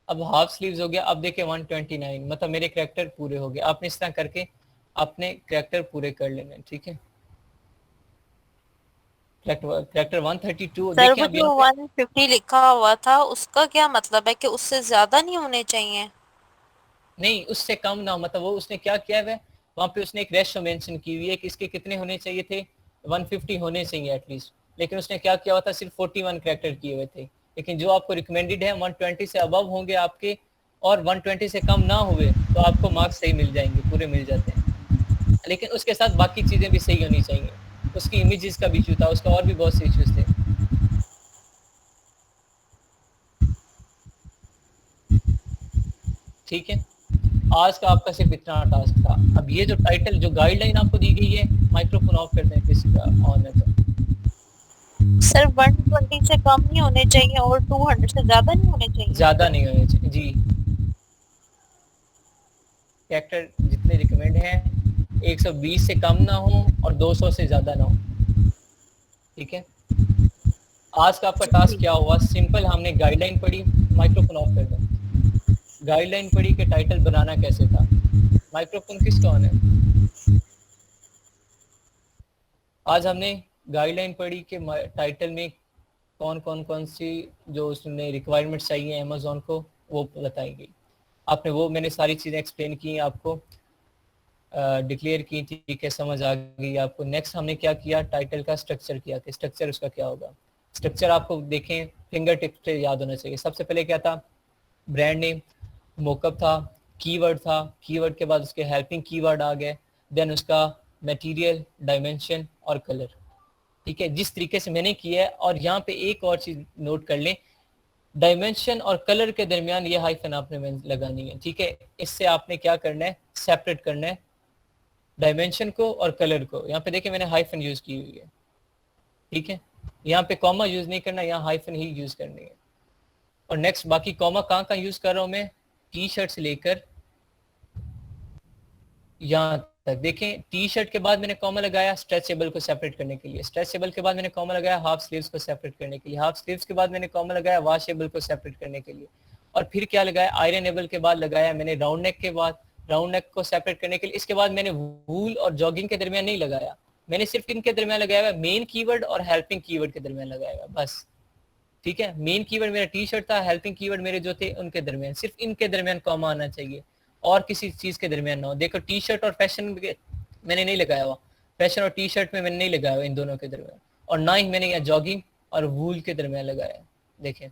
अब हाफ स्लीव्स हो गया। अब देखिए 129, मतलब मेरे कैरेक्टर पूरे हो गए। आपने इस तरह करके अपने कैरेक्टर पूरे कर लेने, ठीक है। कैरेक्टर 132 सर वो जो 150 लिखा हुआ था उसका क्या मतलब है, कि उससे ज्यादा नहीं होने चाहिए? नहीं, उससे कम ना, मतलब वो उसने क्या किया है, वहाँ पे उसने एक रेशो मेंशन की हुई है कि इसके कितने होने चाहिए थे, 150 होने चाहिए एटलीस्ट, लेकिन उसने क्या किया हुआ था, सिर्फ 41 कैरेक्टर किए हुए थे। लेकिन जो आपको रिकमेंडेड है 120 से अबव होंगे आपके, और 120 से कम ना हुए तो आपको मार्क्स सही मिल जाएंगे, पूरे मिल जाते हैं। लेकिन उसके साथ बाकी चीज़ें भी सही होनी चाहिए। उसकी इमेजेस का भी इशू था, उसका और भी बहुत से इश्यूज थे। ठीक है, आज का आपका सिर्फ इतना टास्क था। अब ये जो टाइटल, जो गाइडलाइन आपको दी गई है, माइक्रोफोन ऑफ कर दें किसी का ऑन है तो। सर 120 से कम नहीं होने चाहिए और 200 से ज्यादा नहीं होने चाहिए। ज़्यादा नहीं होने चाहिए जी। कैरेक्टर जितने रिकमेंड हैं 120 से कम ना हो और 200 से ज़्यादा ना हो। ठीक है, आज का आपका टास्क क्या हुआ? सिंपल, हमने गाइडलाइन पढ़ी। माइक्रोफोन ऑफ कर दें। गाइडलाइन पढ़ी कि टाइटल बनाना कैसे था। माइक्रोफोन किसका ऑन है? आज हमने गाइडलाइन पढ़ी कि टाइटल में कौन सी जो उसने रिक्वायरमेंट्स चाहिए अमेज़ॉन को वो बताई गई। आपने वो, मैंने सारी चीज़ें एक्सप्लेन की आपको, डिक्लेयर की थी, ठीक है, समझ आ गई आपको। नेक्स्ट हमने क्या किया? टाइटल का स्ट्रक्चर किया कि स्ट्रक्चर उसका क्या होगा। स्ट्रक्चर आपको देखें फिंगर टिप्स पे याद होना चाहिए। सबसे पहले क्या था? ब्रांड नेम, मोकअप था, कीवर्ड था, कीवर्ड के बाद उसके हेल्पिंग कीवर्ड आ गए, देन उसका मटेरियल, डायमेंशन और कलर। ठीक है, जिस तरीके से मैंने किया है। और यहाँ पे एक और चीज़ नोट कर लें, डायमेंशन और कलर के दरमियान ये हाइफन आपने लगानी है। ठीक है, इससे आपने क्या करना है? सेपरेट करना है डायमेंशन को और कलर को। यहाँ पे देखिए मैंने हाइफन यूज़ की हुई है। ठीक है, यहाँ पे कॉमा यूज़ नहीं करना, यहाँ हाइफन ही यूज़ करनी है। और नेक्स्ट, बाकी कॉमा कहाँ यूज़ कर रहा हूँ मैं? टी शर्ट से लेकर यहाँ तक। देखें, टी शर्ट के बाद मैंने कॉमा लगाया स्ट्रेचेबल को सेपरेट करने के लिए, स्ट्रेचेबल के बाद मैंने कॉमा लगाया हाफ स्लीव्स को सेपरेट करने के लिए, हाफ स्लीव्स के बाद मैंने कॉमा लगाया वॉशेबल को सेपरेट करने के लिए, और फिर क्या लगाया? आयरनेबल के बाद लगाया मैंने राउंड नेक के बाद, राउंड नेक को सेपरेट करने के लिए। इसके बाद मैंने वूल और जॉगिंग के दरमियान नहीं लगाया, मैंने सिर्फ इनके दरमियान लगाया हुआ, मेन कीवर्ड और हेल्पिंग कीवर्ड के दरमियान लगाया हुआ बस। ठीक है, मेन कीवर्ड मेरा टी शर्ट था, हेल्पिंग कीवर्ड मेरे जो थे उनके दरमियान, सिर्फ इनके दरमियान कॉमा आना चाहिए और किसी चीज के दरमियान ना हो। देखो, टी शर्ट और फैशन मैंने नहीं लगाया हुआ, फैशन और टी शर्ट में मैंने नहीं लगाया हुआ इन दोनों के दरमियान, और ना ही मैंने यहाँ जॉगिंग और वूल के दरमियान लगाया। देखें,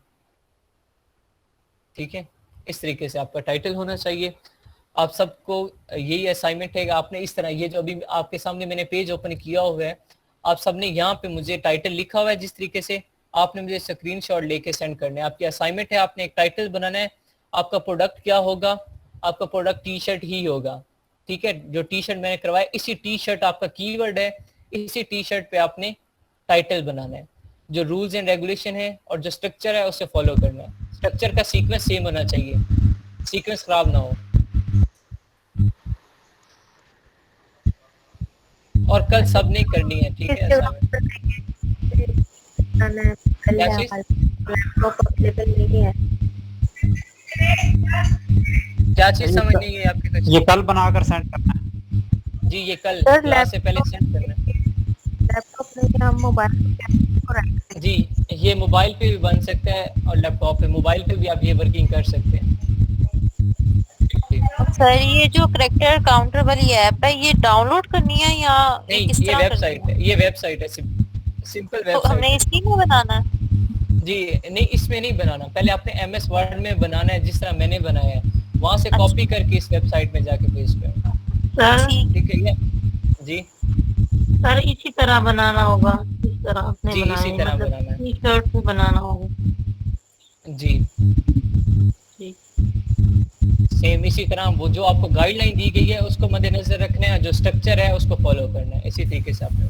ठीक है, इस तरीके से आपका टाइटल होना चाहिए। आप सबको यही असाइनमेंट है कि आपने इस तरह, ये जो अभी आपके सामने मैंने पेज ओपन किया हुआ है, आप सबने यहाँ पे मुझे टाइटल लिखा हुआ है जिस तरीके से, आपने मुझे स्क्रीनशॉट लेके सेंड करना है। आपकी असाइनमेंट है, आपने एक टाइटल बनाना है। आपका प्रोडक्ट क्या होगा? आपका प्रोडक्ट टी शर्ट ही होगा। ठीक है, जो टी शर्ट मैंने करवाया, इसी टी शर्ट आपका कीवर्ड है, इसी टी शर्ट पे आपने टाइटल बनाना है। जो रूल्स एंड रेगुलेशन है और जो स्ट्रक्चर है उसे फॉलो करना है। स्ट्रक्चर का सीक्वेंस सेम होना चाहिए, सीक्वेंस खराब ना हो। और कल सब नहीं करनी है, ठीक है? क्या चीज समझ नहीं है आपके? ये कल बनाकर सेंड करना है जी, ये कल क्लास से पहले सेंड करना है। लैपटॉप में हम मोबाइल जी, ये मोबाइल पे भी बन सकता है और लैपटॉप पे, मोबाइल पे भी आप ये वर्किंग कर सकते हैं। सर, ये जो करेक्टर काउंटर वाली ऐप है, ये डाउनलोड करनी है या नहीं? किस ये तरह वेबसाइट है, ये वेबसाइट है, सिंपल तो वेबसाइट। हमने इसी में बनाना है? जी नहीं, इसमें नहीं बनाना, पहले आपने MS वर्ड में बनाना है जिस तरह मैंने बनाया है, वहां से कॉपी करके इस वेबसाइट में जाके पेस्ट करना। ठीक है जी सर, इसी तरह बनाना होगा जिस तरह आपने जी, बनाया, इसी तरह मतलब बनाना है टी शर्ट पे बनाना होगा जी। सेम इसी तरह वो जो आपको गाइडलाइन दी गई है उसको मद्देनजर रखना है, जो स्ट्रक्चर है उसको फॉलो करना है, इसी तरीके से आपने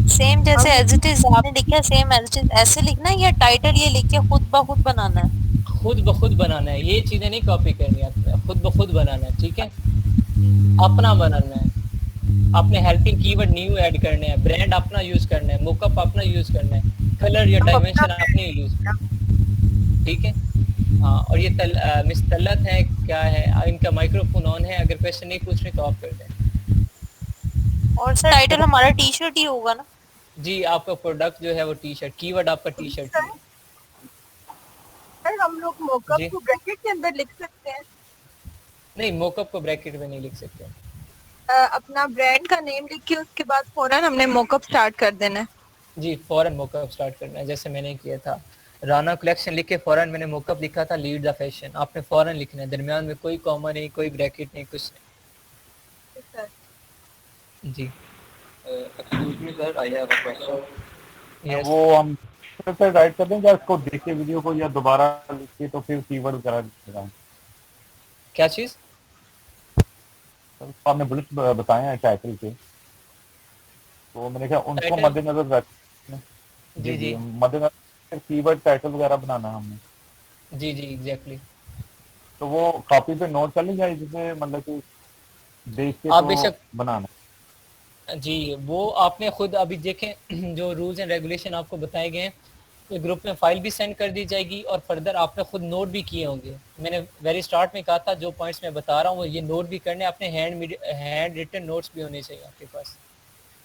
सेम जैसे एज इट इज आपने लिखा है, सेम एज इट इज ऐसे लिखना है या टाइटल ये लिख के खुद ब खुद बनाना है? खुद ब खुद बनाना है, ये चीजें नहीं कॉपी करनी है आपने, खुद ब खुद बनाना है। ठीक है, अपना बनाना है। आपने हेल्पिंग कीवर्ड न्यू ऐड करने हैं, ब्रांड अपना यूज करना है, मोकअप अपना यूज करना है, कलर या डायमेंशन आपने यूज करना है। ठीक है, हाँ। और ये मिस तलत है, क्या है इनका माइक्रोफोन ऑन है, अगर क्वेश्चन नहीं पूछ रहे तो आप कर दें। और सर टाइटल हमारा टी शर्ट ही होगा ना? जी, आपका प्रोडक्ट जो है वो टी शर्ट, कीवर्ड आपका टी शर्ट है। सर, हम लोग मोकअप को ब्रैकेट के अंदर लिख सकते हैं? नहीं, मोकअप को ब्रैकेट में नहीं लिख सकते। अपना ब्रांड का नेम लिख के उसके बाद फौरन हमने मोकअप स्टार्ट कर देना है? जी, फौरन मोकअप स्टार्ट करना है, जैसे मैंने किया था। राना कलेक्शन लिख के फौरन मैंने मोकअप लिखा था, लीड द फैशन, आपने फौरन लिखना है, दरमियान में कोई कॉमा नहीं, कोई ब्रैकेट नहीं, कुछ नहीं। जी excuse me sir, I have a question. वो हम फिर राइट कर दें या इसको देख के वीडियो को, या दोबारा लिख के तो फिर कीवर्ड वगैरह लगाएं? क्या चीज? आपने बुलेट बताए हैं टाइटल के, तो मैंने कहा उनको टाइटल मद्देनजर रख जी जी मद्देनजर कीवर्ड टाइटल वगैरह बनाना है हमने। जी जी एग्जैक्टली। तो वो कॉपी पे नोट कर ली जाए जिसे मतलब कि देख के आप तो बेशक बनाना। जी वो आपने खुद अभी देखें जो रूल्स एंड रेगुलेशन आपको बताए गए हैं, तो ग्रुप में फाइल भी सेंड कर दी जाएगी और फर्दर आपने खुद नोट भी किए होंगे। मैंने वेरी स्टार्ट में कहा था जो पॉइंट्स मैं बता रहा हूँ वो ये नोट भी करने, अपने हैंड रिटन नोट्स भी होने चाहिए आपके पास।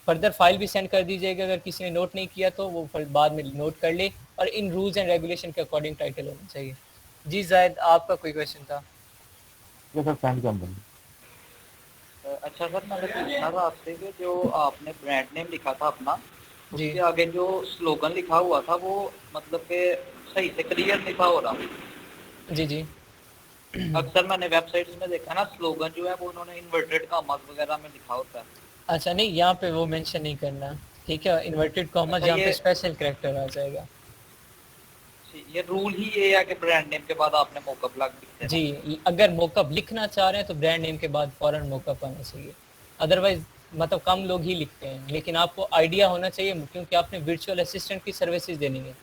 फर्दर फाइल भी सेंड कर दीजिएगा, अगर किसी ने नोट नहीं किया तो वो बाद में नोट कर ले, और इन रूल्स एंड रेगुलेशन के अकॉर्डिंग टाइटल होना चाहिए। जी जायद आपका कोई क्वेश्चन था? ये सर सेंड कर देंगे। अच्छा सर, मैंने पूछना था आपसे कि जो आपने ब्रांड नेम लिखा था अपना, जी उसके आगे जो स्लोगन लिखा हुआ था वो मतलब कि सही से क्लियर नहीं था हो रहा। जी जी अक्सर मैंने वेबसाइट्स में देखा ना, स्लोगन जो है वो उन्होंने इन्वर्टेड कॉमास वगैरह में लिखा होता है। अच्छा नहीं, यहाँ पे वो मेंशन नहीं करना, ठीक है। इन्वर्टेड कॉमा अच्छा, जहाँ पे ये स्पेशल कैरेक्टर आ जाएगा। ये रूल ही ये है कि ब्रांड नेम के बाद आपने मोकअप लग लिखते हैं। जी अगर मोकअप लिखना चाह रहे हैं तो ब्रांड नेम के बाद फौरन मोकअप आना चाहिए, अदरवाइज मतलब कम लोग ही लिखते हैं। लेकिन आपको आइडिया होना चाहिए, क्योंकि आपने वर्चुअल असिस्टेंट की सर्विसेज देनी है।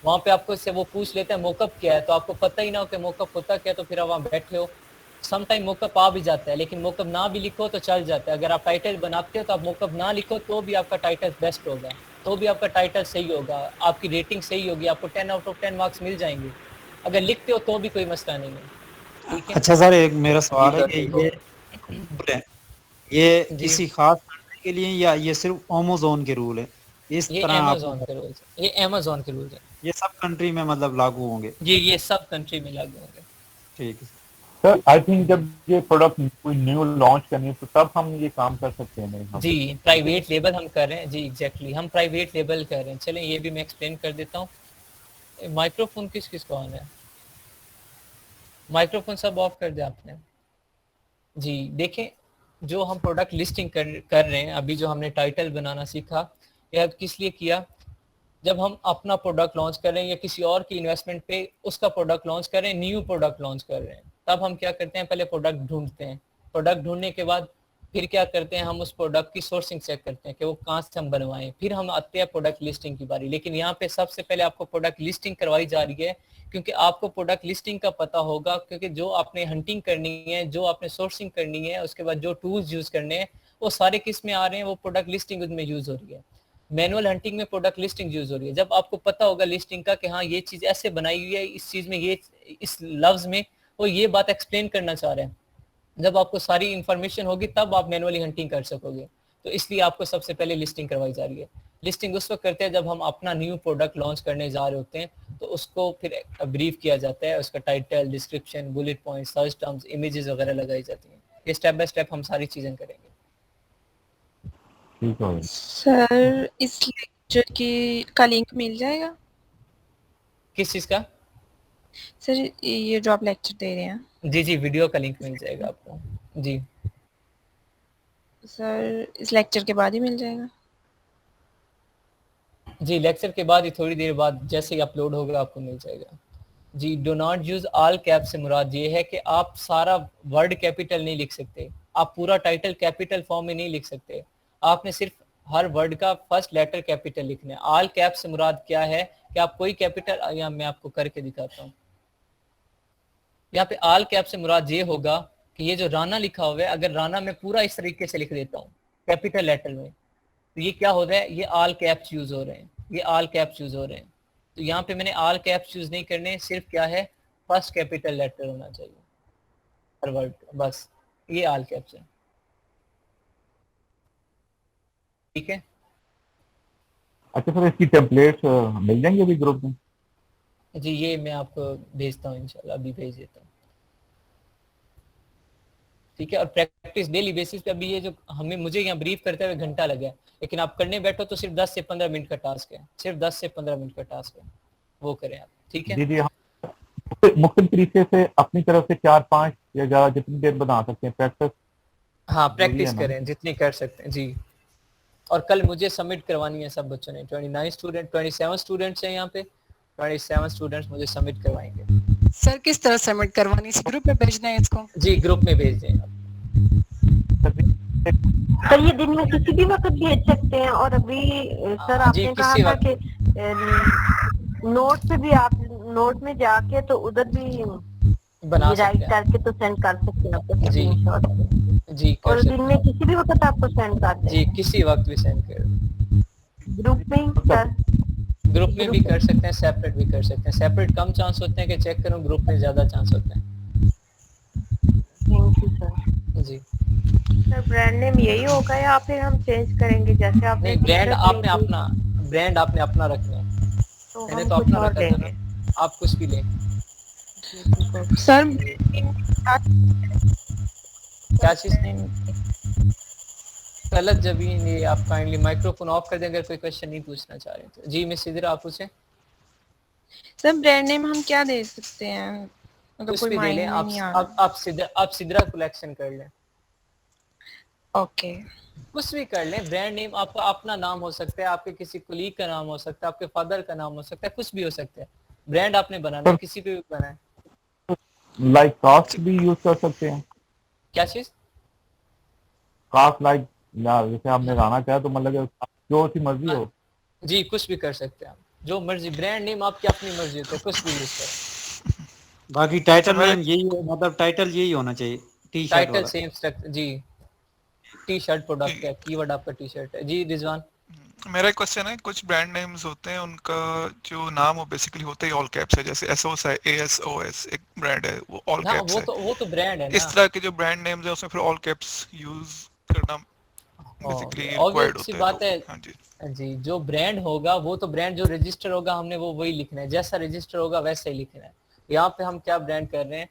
वहाँ पे आपको से वो पूछ लेते हैं मोकअप क्या है, तो आपको पता ही ना हो कि मोकअप होता क्या, तो फिर आप वहाँ बैठे हो। सम टाइम मोकअप आ भी जाता है, लेकिन मोकअप ना भी लिखो तो चल जाता है। अगर आप टाइटल बनाते हो तो आप मोकअप ना लिखो तो भी आपका टाइटल बेस्ट होगा, तो भी आपका टाइटल सही होगा, आपकी रेटिंग सही होगी, आपको 10 आउट ऑफ 10 मार्क्स मिल जाएंगे। अगर लिखते हो तो भी कोई मसला नहीं है, ठीक है। अच्छा सर, एक मेरा सवाल है कि ये जी किसी खास कंट्री के लिए या ये सिर्फ अमेज़न के रूल है? इस ये तरह अमेज़न के रूल्स है, ये अमेज़न के रूल्स है। ये सब कंट्री में मतलब लागू होंगे? ये सब कंट्री में लागू होंगे। ठीक है सर आई थिंक जब ये प्रोडक्ट कोई न्यू लॉन्च करनी है तो तब हम ये काम कर सकते हैं मेरे ख्याल से। जी प्राइवेट लेबल हम कर रहे हैं। जी एग्जैक्टली हम प्राइवेट लेबल कर रहे हैं। चलें ये भी मैं एक्सप्लेन कर देता हूँ। माइक्रोफोन किस को ऑन है? माइक्रोफोन सब ऑफ कर दिया आपने? जी देखें, जो हम प्रोडक्ट लिस्टिंग कर रहे हैं अभी, जो हमने टाइटल बनाना सीखा, यह किस लिए किया? जब हम अपना प्रोडक्ट लॉन्च कर रहे हैं या किसी और की इन्वेस्टमेंट पे उसका प्रोडक्ट लॉन्च कर रहे हैं, न्यू प्रोडक्ट लॉन्च कर रहे हैं, तब हम क्या करते हैं, पहले प्रोडक्ट ढूंढते हैं। प्रोडक्ट ढूंढने के बाद फिर क्या करते हैं, हम उस प्रोडक्ट की सोर्सिंग चेक करते हैं कि वो कहाँ से हम बनवाएं। फिर हम आते हैं प्रोडक्ट लिस्टिंग की बारी। लेकिन यहाँ पे सबसे पहले आपको प्रोडक्ट लिस्टिंग करवाई जा रही है, क्योंकि आपको प्रोडक्ट लिस्टिंग का पता होगा, क्योंकि जो आपने हंटिंग करनी है, जो आपने सोर्सिंग करनी है, उसके बाद जो टूल्स यूज करने हैं, वो सारे किस में आ रहे हैं, वो प्रोडक्ट लिस्टिंग में यूज हो रही है। मैनुअल हंटिंग में प्रोडक्ट लिस्टिंग यूज हो रही है। जब आपको पता होगा लिस्टिंग का कि हाँ ये चीज ऐसे बनाई हुई है, इस चीज में ये, इस लफ्ज में वो ये बात एक्सप्लेन करना चाह रहे हैं, जब आपको सारी इंफॉर्मेशन होगी तब आप मैनुअली हंटिंग कर सकोगे। तो इसलिए आपको सबसे पहले लिस्टिंग करवाई जा रही है। लिस्टिंग उस वक्त करते हैं जब हम अपना न्यू प्रोडक्ट लॉन्च करने जा रहे होते हैं, तो उसको फिर ब्रीफ किया जाता है, उसका title, description, bullet point, search terms, images वगैरह लगाई जाती हैं। ये स्टेप बाय स्टेप हम सारी चीजें करेंगे। ठीक है सर, इस लेक्चर की का लिंक मिल जाएगा? किस चीज का? सर ये जो आप लेक्चर दे रहे हैं। जी जी वीडियो का लिंक मिल जाएगा आपको। जी सर इस लेक्चर के बाद ही मिल जाएगा? जी लेक्चर के बाद ही थोड़ी देर बाद जैसे ही अपलोड होगा आपको मिल जाएगा। जी do not use all cap से मुराद ये है कि आप सारा वर्ड कैपिटल नहीं लिख सकते, आप पूरा टाइटल कैपिटल फॉर्म में नहीं लिख सकते। आपने सिर्फ हर वर्ड का फर्स्ट लेटर कैपिटल लिखना है। ऑल कैप से मुराद क्या है कि आप कोई कैपिटल, या मैं आपको करके दिखाता हूँ। यहाँ पे ऑल कैप से मुराद ये होगा कि ये जो राना लिखा हुआ है, अगर राना में पूरा इस तरीके से लिख देता हूँ कैपिटल लेटर में, तो ये क्या हो रहा है, ये ऑल कैप्स यूज हो रहे हैं, ये ऑल कैप्स यूज हो रहे हैं। तो यहाँ पे मैंने ऑल कैप्स यूज नहीं करने, सिर्फ क्या है, फर्स्ट कैपिटल लेटर होना चाहिए हर वर्ड, बस ये ऑल कैप्स है। ठीक है। अच्छा सर, इसकी टेम्पलेट्स मिल जाएंगे अभी ग्रुप में? जी ये मैं आपको भेजता हूँ, इंशाल्लाह अभी भेज देता हूँ। ठीक है। और प्रैक्टिस डेली बेसिस पे, अभी ये जो मुझे यहाँ ब्रीफ करते हुए घंटा लगा है, लेकिन आप करने बैठो तो सिर्फ 10 से 15 मिनट का टास्क है, सिर्फ 10 से 15 मिनट का टास्क है, वो करें आप। ठीक है। जी जी, हम मुख्तलिफ तरीके से अपनी तरफ से 4-5 या ज़्यादा जितनी देर बना सकते हैं प्रैक्टिस। हाँ प्रैक्टिस करें जितनी कर सकते हैं जी। और कल मुझे सबमिट करवानी है सब बच्चों ने, 27 स्टूडेंट्स हैं यहाँ पे, 27 स्टूडेंट्स मुझे सबमिट करवाएंगे। सर किस तरह सबमिट करवानी है? ग्रुप में भेजना है इसको? जी ग्रुप में भेज दें आप। सर ये दिन में किसी भी वक्त भेज सकते हैं, और अभी सर जी आपने कहा किसी था वक्त कि नोट पे भी आप नोट में जाके तो उधर भी बना राइट सकते हैं। करके तो सेंड कर सकते हैं आपको जी स्क्रीनशॉट, जी कर और दिन सकते में किसी भी वक्त आपको सेंड कर हैं। जी दें। किसी वक्त भी सेंड कर ग्रुप में सर, ग्रुप में भी कर सकते हैं, सेपरेट भी कर सकते हैं। सेपरेट कम चांस होते हैं कि चेक करूं, ग्रुप में ज़्यादा चांस होते हैं। Thank you sir. जी सर ब्रांड नेम यही होगा या फिर हम चेंज करेंगे, जैसे आपने नहीं, ब्रांड टी-शर्ट ली आपने थी अपना ब्रांड आपने अपना रखना है। तो मैंने हम तो कुछ अपना और रखा था ना, लेंगे। आप कुछ भी लें। सर क्या चीज़ गलत जबीन, ये आप काइंडली माइक्रोफोन ऑफ कर दें अगर कोई क्वेश्चन नहीं पूछना चाह रहे तो। जी मिस इधर आप पूछें। सर ब्रांड नेम हम क्या दे सकते हैं अगर कुछ कोई भी दे लें माइंड में आप। नहीं आ रहा? आप सिदरा कलेक्शन कर लें, ओके कुछ भी कर लें। ब्रांड नेम आपका अपना नाम हो सकता है, आपके किसी कुलीग का नाम हो सकता है, आपके फादर का नाम हो सकता है, कुछ भी हो सकता है। ब्रांड आपने बनाना है, किसी पे भी बनाए। लाइक कास्ट भी यूज कर सकते हैं। क्या चीज? कास्ट लाइक जैसे आपने गाना चाहा तो मतलब जो सी मर्जी हो। जी कुछ भी कर सकते हैं आप, जो मर्जी। ब्रांड नेम आपकी अपनी मर्जी होती है, कुछ भी यूज करें। बाकी टाइटल नेम यही मतलब टाइटल यही होना चाहिए, टी शर्ट टाइटल वाला। सेम स्ट्रक्चर जी। टी शर्ट प्रोडक्ट है, कीवर्ड आपका टी शर्ट है। जी रिजवान। मेरा एक क्वेश्चन है, कुछ ब्रांड नेम्स होते हैं उनका जो नाम वो बेसिकली होता है ऑल कैप्स है, जैसे एसओस है, एएसओएस एक ब्रांड है वो ऑल हाँ कैप्स है। वो तो ब्रांड है ना। इस तरह के जो ब्रांड नेम्स है उसमें फिर ऑल कैप्स यूज करना बेसिकली रिक्वायर्ड ऑब्वियस सी होता है। बात है। हाँ जी जी जो ब्रांड होगा वो तो ब्रांड जो रजिस्टर होगा हमने वो वही लिखना है, जैसा रजिस्टर होगा वैसा ही लिखना है। यहाँ पे हम क्या ब्रांड कर रहे हैं,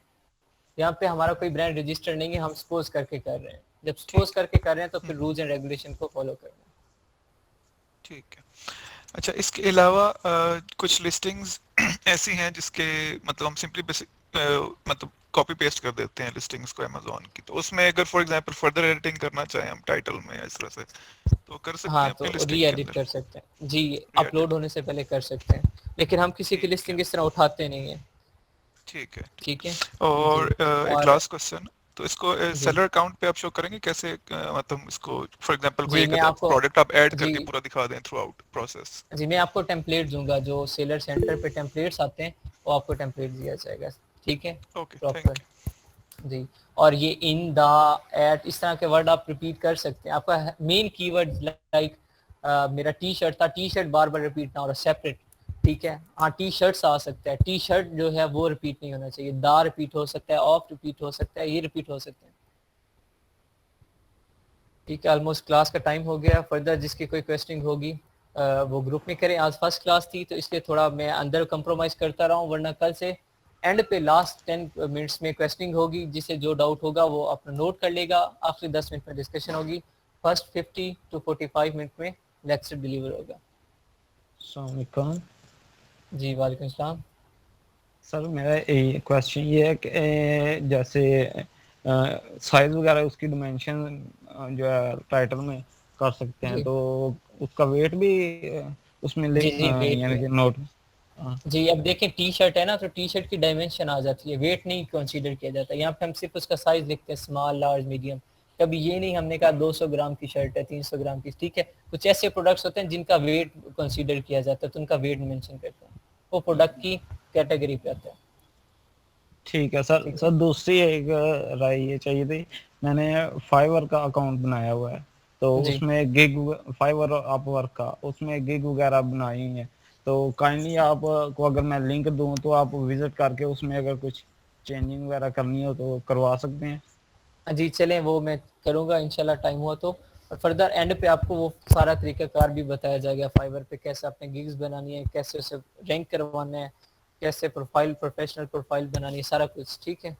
यहाँ पे हमारा कोई ब्रांड रजिस्टर नहीं है, हम सपोज करके कर रहे हैं। जब सपोज करके कर रहे हैं तो फिर रूल्स एंड रेगुलेशन को फॉलो करना है। ठीक है। अच्छा इसके अलावा कुछ लिस्टिंग्स ऐसी हैं जिसके मतलब हम सिंपली मतलब कॉपी पेस्ट कर देते हैं लिस्टिंग्स को अमेज़न की, तो उसमें अगर फॉर एग्जांपल फर्दर एडिटिंग करना चाहें हम टाइटल में या इस तरह से तो कर सकते हैं हाँ अपनी तो लिस्टिंग री के एडिट अंदर। कर सकते हैं जी, अपलोड होने से पहले कर सकते हैं, लेकिन हम किसी की लिस्टिंग इस तरह उठाते नहीं है। ठीक है ठीक है। और एक और लास्ट क्वेश्चन, तो इसको जी सेलर अकाउंट पे आप शो करेंगे कैसे, मतलब इसको फॉर एग्जांपल कोई जी एक मैं आपको प्रोडक्ट आप ऐड जी करके पूरा दिखा दें थ्रू आउट प्रोसेस। जी मैं आपको टेम्पलेट दूंगा, जो सेलर सेंटर पे टेम्पलेट्स आते हैं वो आपको टेम्पलेट दिया जाएगा। ठीक है ओके प्रॉपर जी। और ये इन द एट इस तरह के वर्ड आप रिपीट कर सकते हैं। आपका मेन कीवर्ड लाइक मेरा टी शर्ट था, टी शर्ट बार बार रिपीट ना हो रहा, सेपरेट। ठीक है। हाँ टी शर्ट्स आ सकता है, टी शर्ट जो है वो रिपीट नहीं होना चाहिए। दा रिपीट हो सकता है, ऑफ रिपीट हो सकता है, ये रिपीट हो सकते हैं। ठीक है। ऑलमोस्ट क्लास का टाइम हो गया। फर्दर जिसकी कोई क्वेश्चन होगी वो ग्रुप में करें। आज फर्स्ट क्लास थी तो इसलिए थोड़ा मैं अंदर कंप्रोमाइज़ करता रहा हूँ, वरना कल से एंड पे लास्ट 10 मिनट्स में क्वेश्चनिंग होगी। जिसे जो डाउट होगा वो अपना नोट कर लेगा। आखिरी 10 मिनट में डिस्कशन होगी। फर्स्ट 50 to 45 मिनट में लेक्चर डिलीवर होगा। अस्सलाम जी वालेकुम सलाम। सर मेरा क्वेश्चन ये है कि जैसे साइज वगैरह उसकी डिमेंशन जो है टाइटल में कर सकते हैं, तो उसका वेट भी उसमें ले यानी कि नोट। जी अब देखें टी शर्ट है ना, तो टी शर्ट की डायमेंशन आ जाती है, वेट नहीं कंसीडर किया जाता। यहाँ पे हम सिर्फ उसका साइज लिखते हैं, स्मॉल लार्ज मीडियम। कभी ये नहीं हमने कहा 200 ग्राम की शर्ट है, 300 ग्राम की। ठीक है। कुछ ऐसे प्रोडक्ट्स होते हैं जिनका वेट कंसीडर किया जाता है, तो उनका वेट मेंशन करते हैं, वो प्रोडक्ट की कैटेगरी पे आता है। ठीक है सर। सर दूसरी एक राय ये चाहिए थी, मैंने फाइवर का अकाउंट बनाया हुआ है, तो उसमें गिग फाइवर अपवर्क का उसमें गिग वगैरह बनाई हुई है, तो काइंडली आप को अगर मैं लिंक दूं तो आप विजिट करके उसमें अगर कुछ चेंजिंग वगैरह करनी हो तो करवा सकते हैं। जी चलें, वो मैं करूँगा इंशाल्लाह टाइम हुआ तो। और फर्दर एंड पे आपको वो सारा तरीकाकार भी बताया जाएगा फाइवर पे, कैसे आपने गिग्स बनानी है, कैसे उसे रैंक करवाना है, कैसे प्रोफाइल प्रोफेशनल प्रोफाइल बनानी है, सारा कुछ। ठीक है।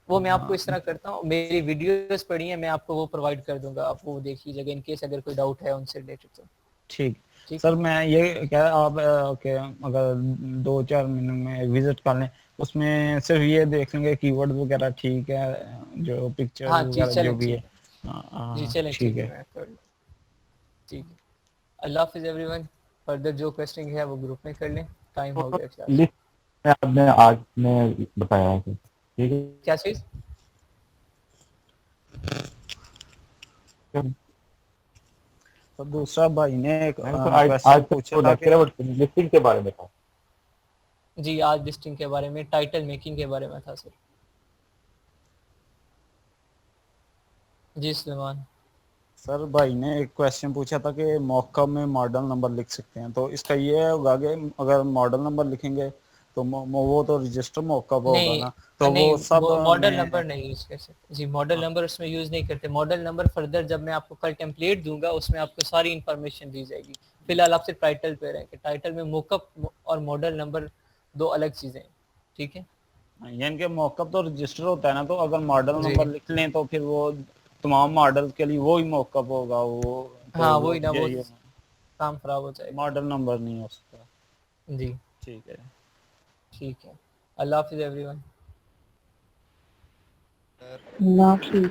वो मैं आपको इस तरह करता हूँ, मेरी वीडियोस पड़ी हैं, मैं आपको वो प्रोवाइड कर दूंगा, आप वो देख लीजिएगा इन केस अगर कोई डाउट है उनसे रिलेटेड तो। ठीक सर। मैं ये क्या आप ओके अगर 2-4 मिनट में विजिट कर लें, उसमें सिर्फ ये देख लेंगे कीवर्ड वगैरह ठीक है, जो पिक्चर वगैरह जो भी है। जी चलें ठीक है। ठीक है। अल्लाह हाफिज़ एवरीवन। फर्दर जो क्वेश्चन है वो ग्रुप में कर लें, टाइम हो गया। लिस्ट आपने आज में बताया है, ठीक है। क्या चीज? तो दूसरा भाई ने एक आज क्वेश्चन पूछा तो था लेक्चर है, बट लिस्टिंग के बारे में था। जी आज लिस्टिंग के बारे में, टाइटल मेकिंग के बारे में था सर। जी सलमान। सर भाई ने एक क्वेश्चन पूछा था कि मॉकअप में मॉडल नंबर लिख सकते हैं, तो इसका ये होगा कि अगर मॉडल नंबर लिखेंगे तो वो तो रजिस्टर मॉकअप होगा नहीं ना, तो नहीं, वो सब वो मॉडल में नंबर नहीं यूज कर सकते जी, मॉडल नंबर उसमें यूज नहीं करते। मॉडल नंबर फर्दर जब मैं आपको कल टेम्पलेट दूंगा उसमें आपको सारी इंफॉर्मेशन दी जाएगी। फिलहाल आप सिर्फ टाइटल पे रहें कि टाइटल में मॉकअप और मॉडल नंबर दो अलग चीजें हैं, ठीक है। यानी कि मॉकअप तो रजिस्टर होता है ना, तो अगर मॉडल जी। नंबर लिख लें तो फिर वो तमाम मॉडल के लिए वो ही मॉकअप होगा, वो तो हाँ वो वही ना, वो यही काम खराब हो जाएगा। मॉडल नंबर नहीं हो सकता। जी ठीक है। ठीक है। अल्लाह हाफिज एवरीवन। अल्लाह हाफिज।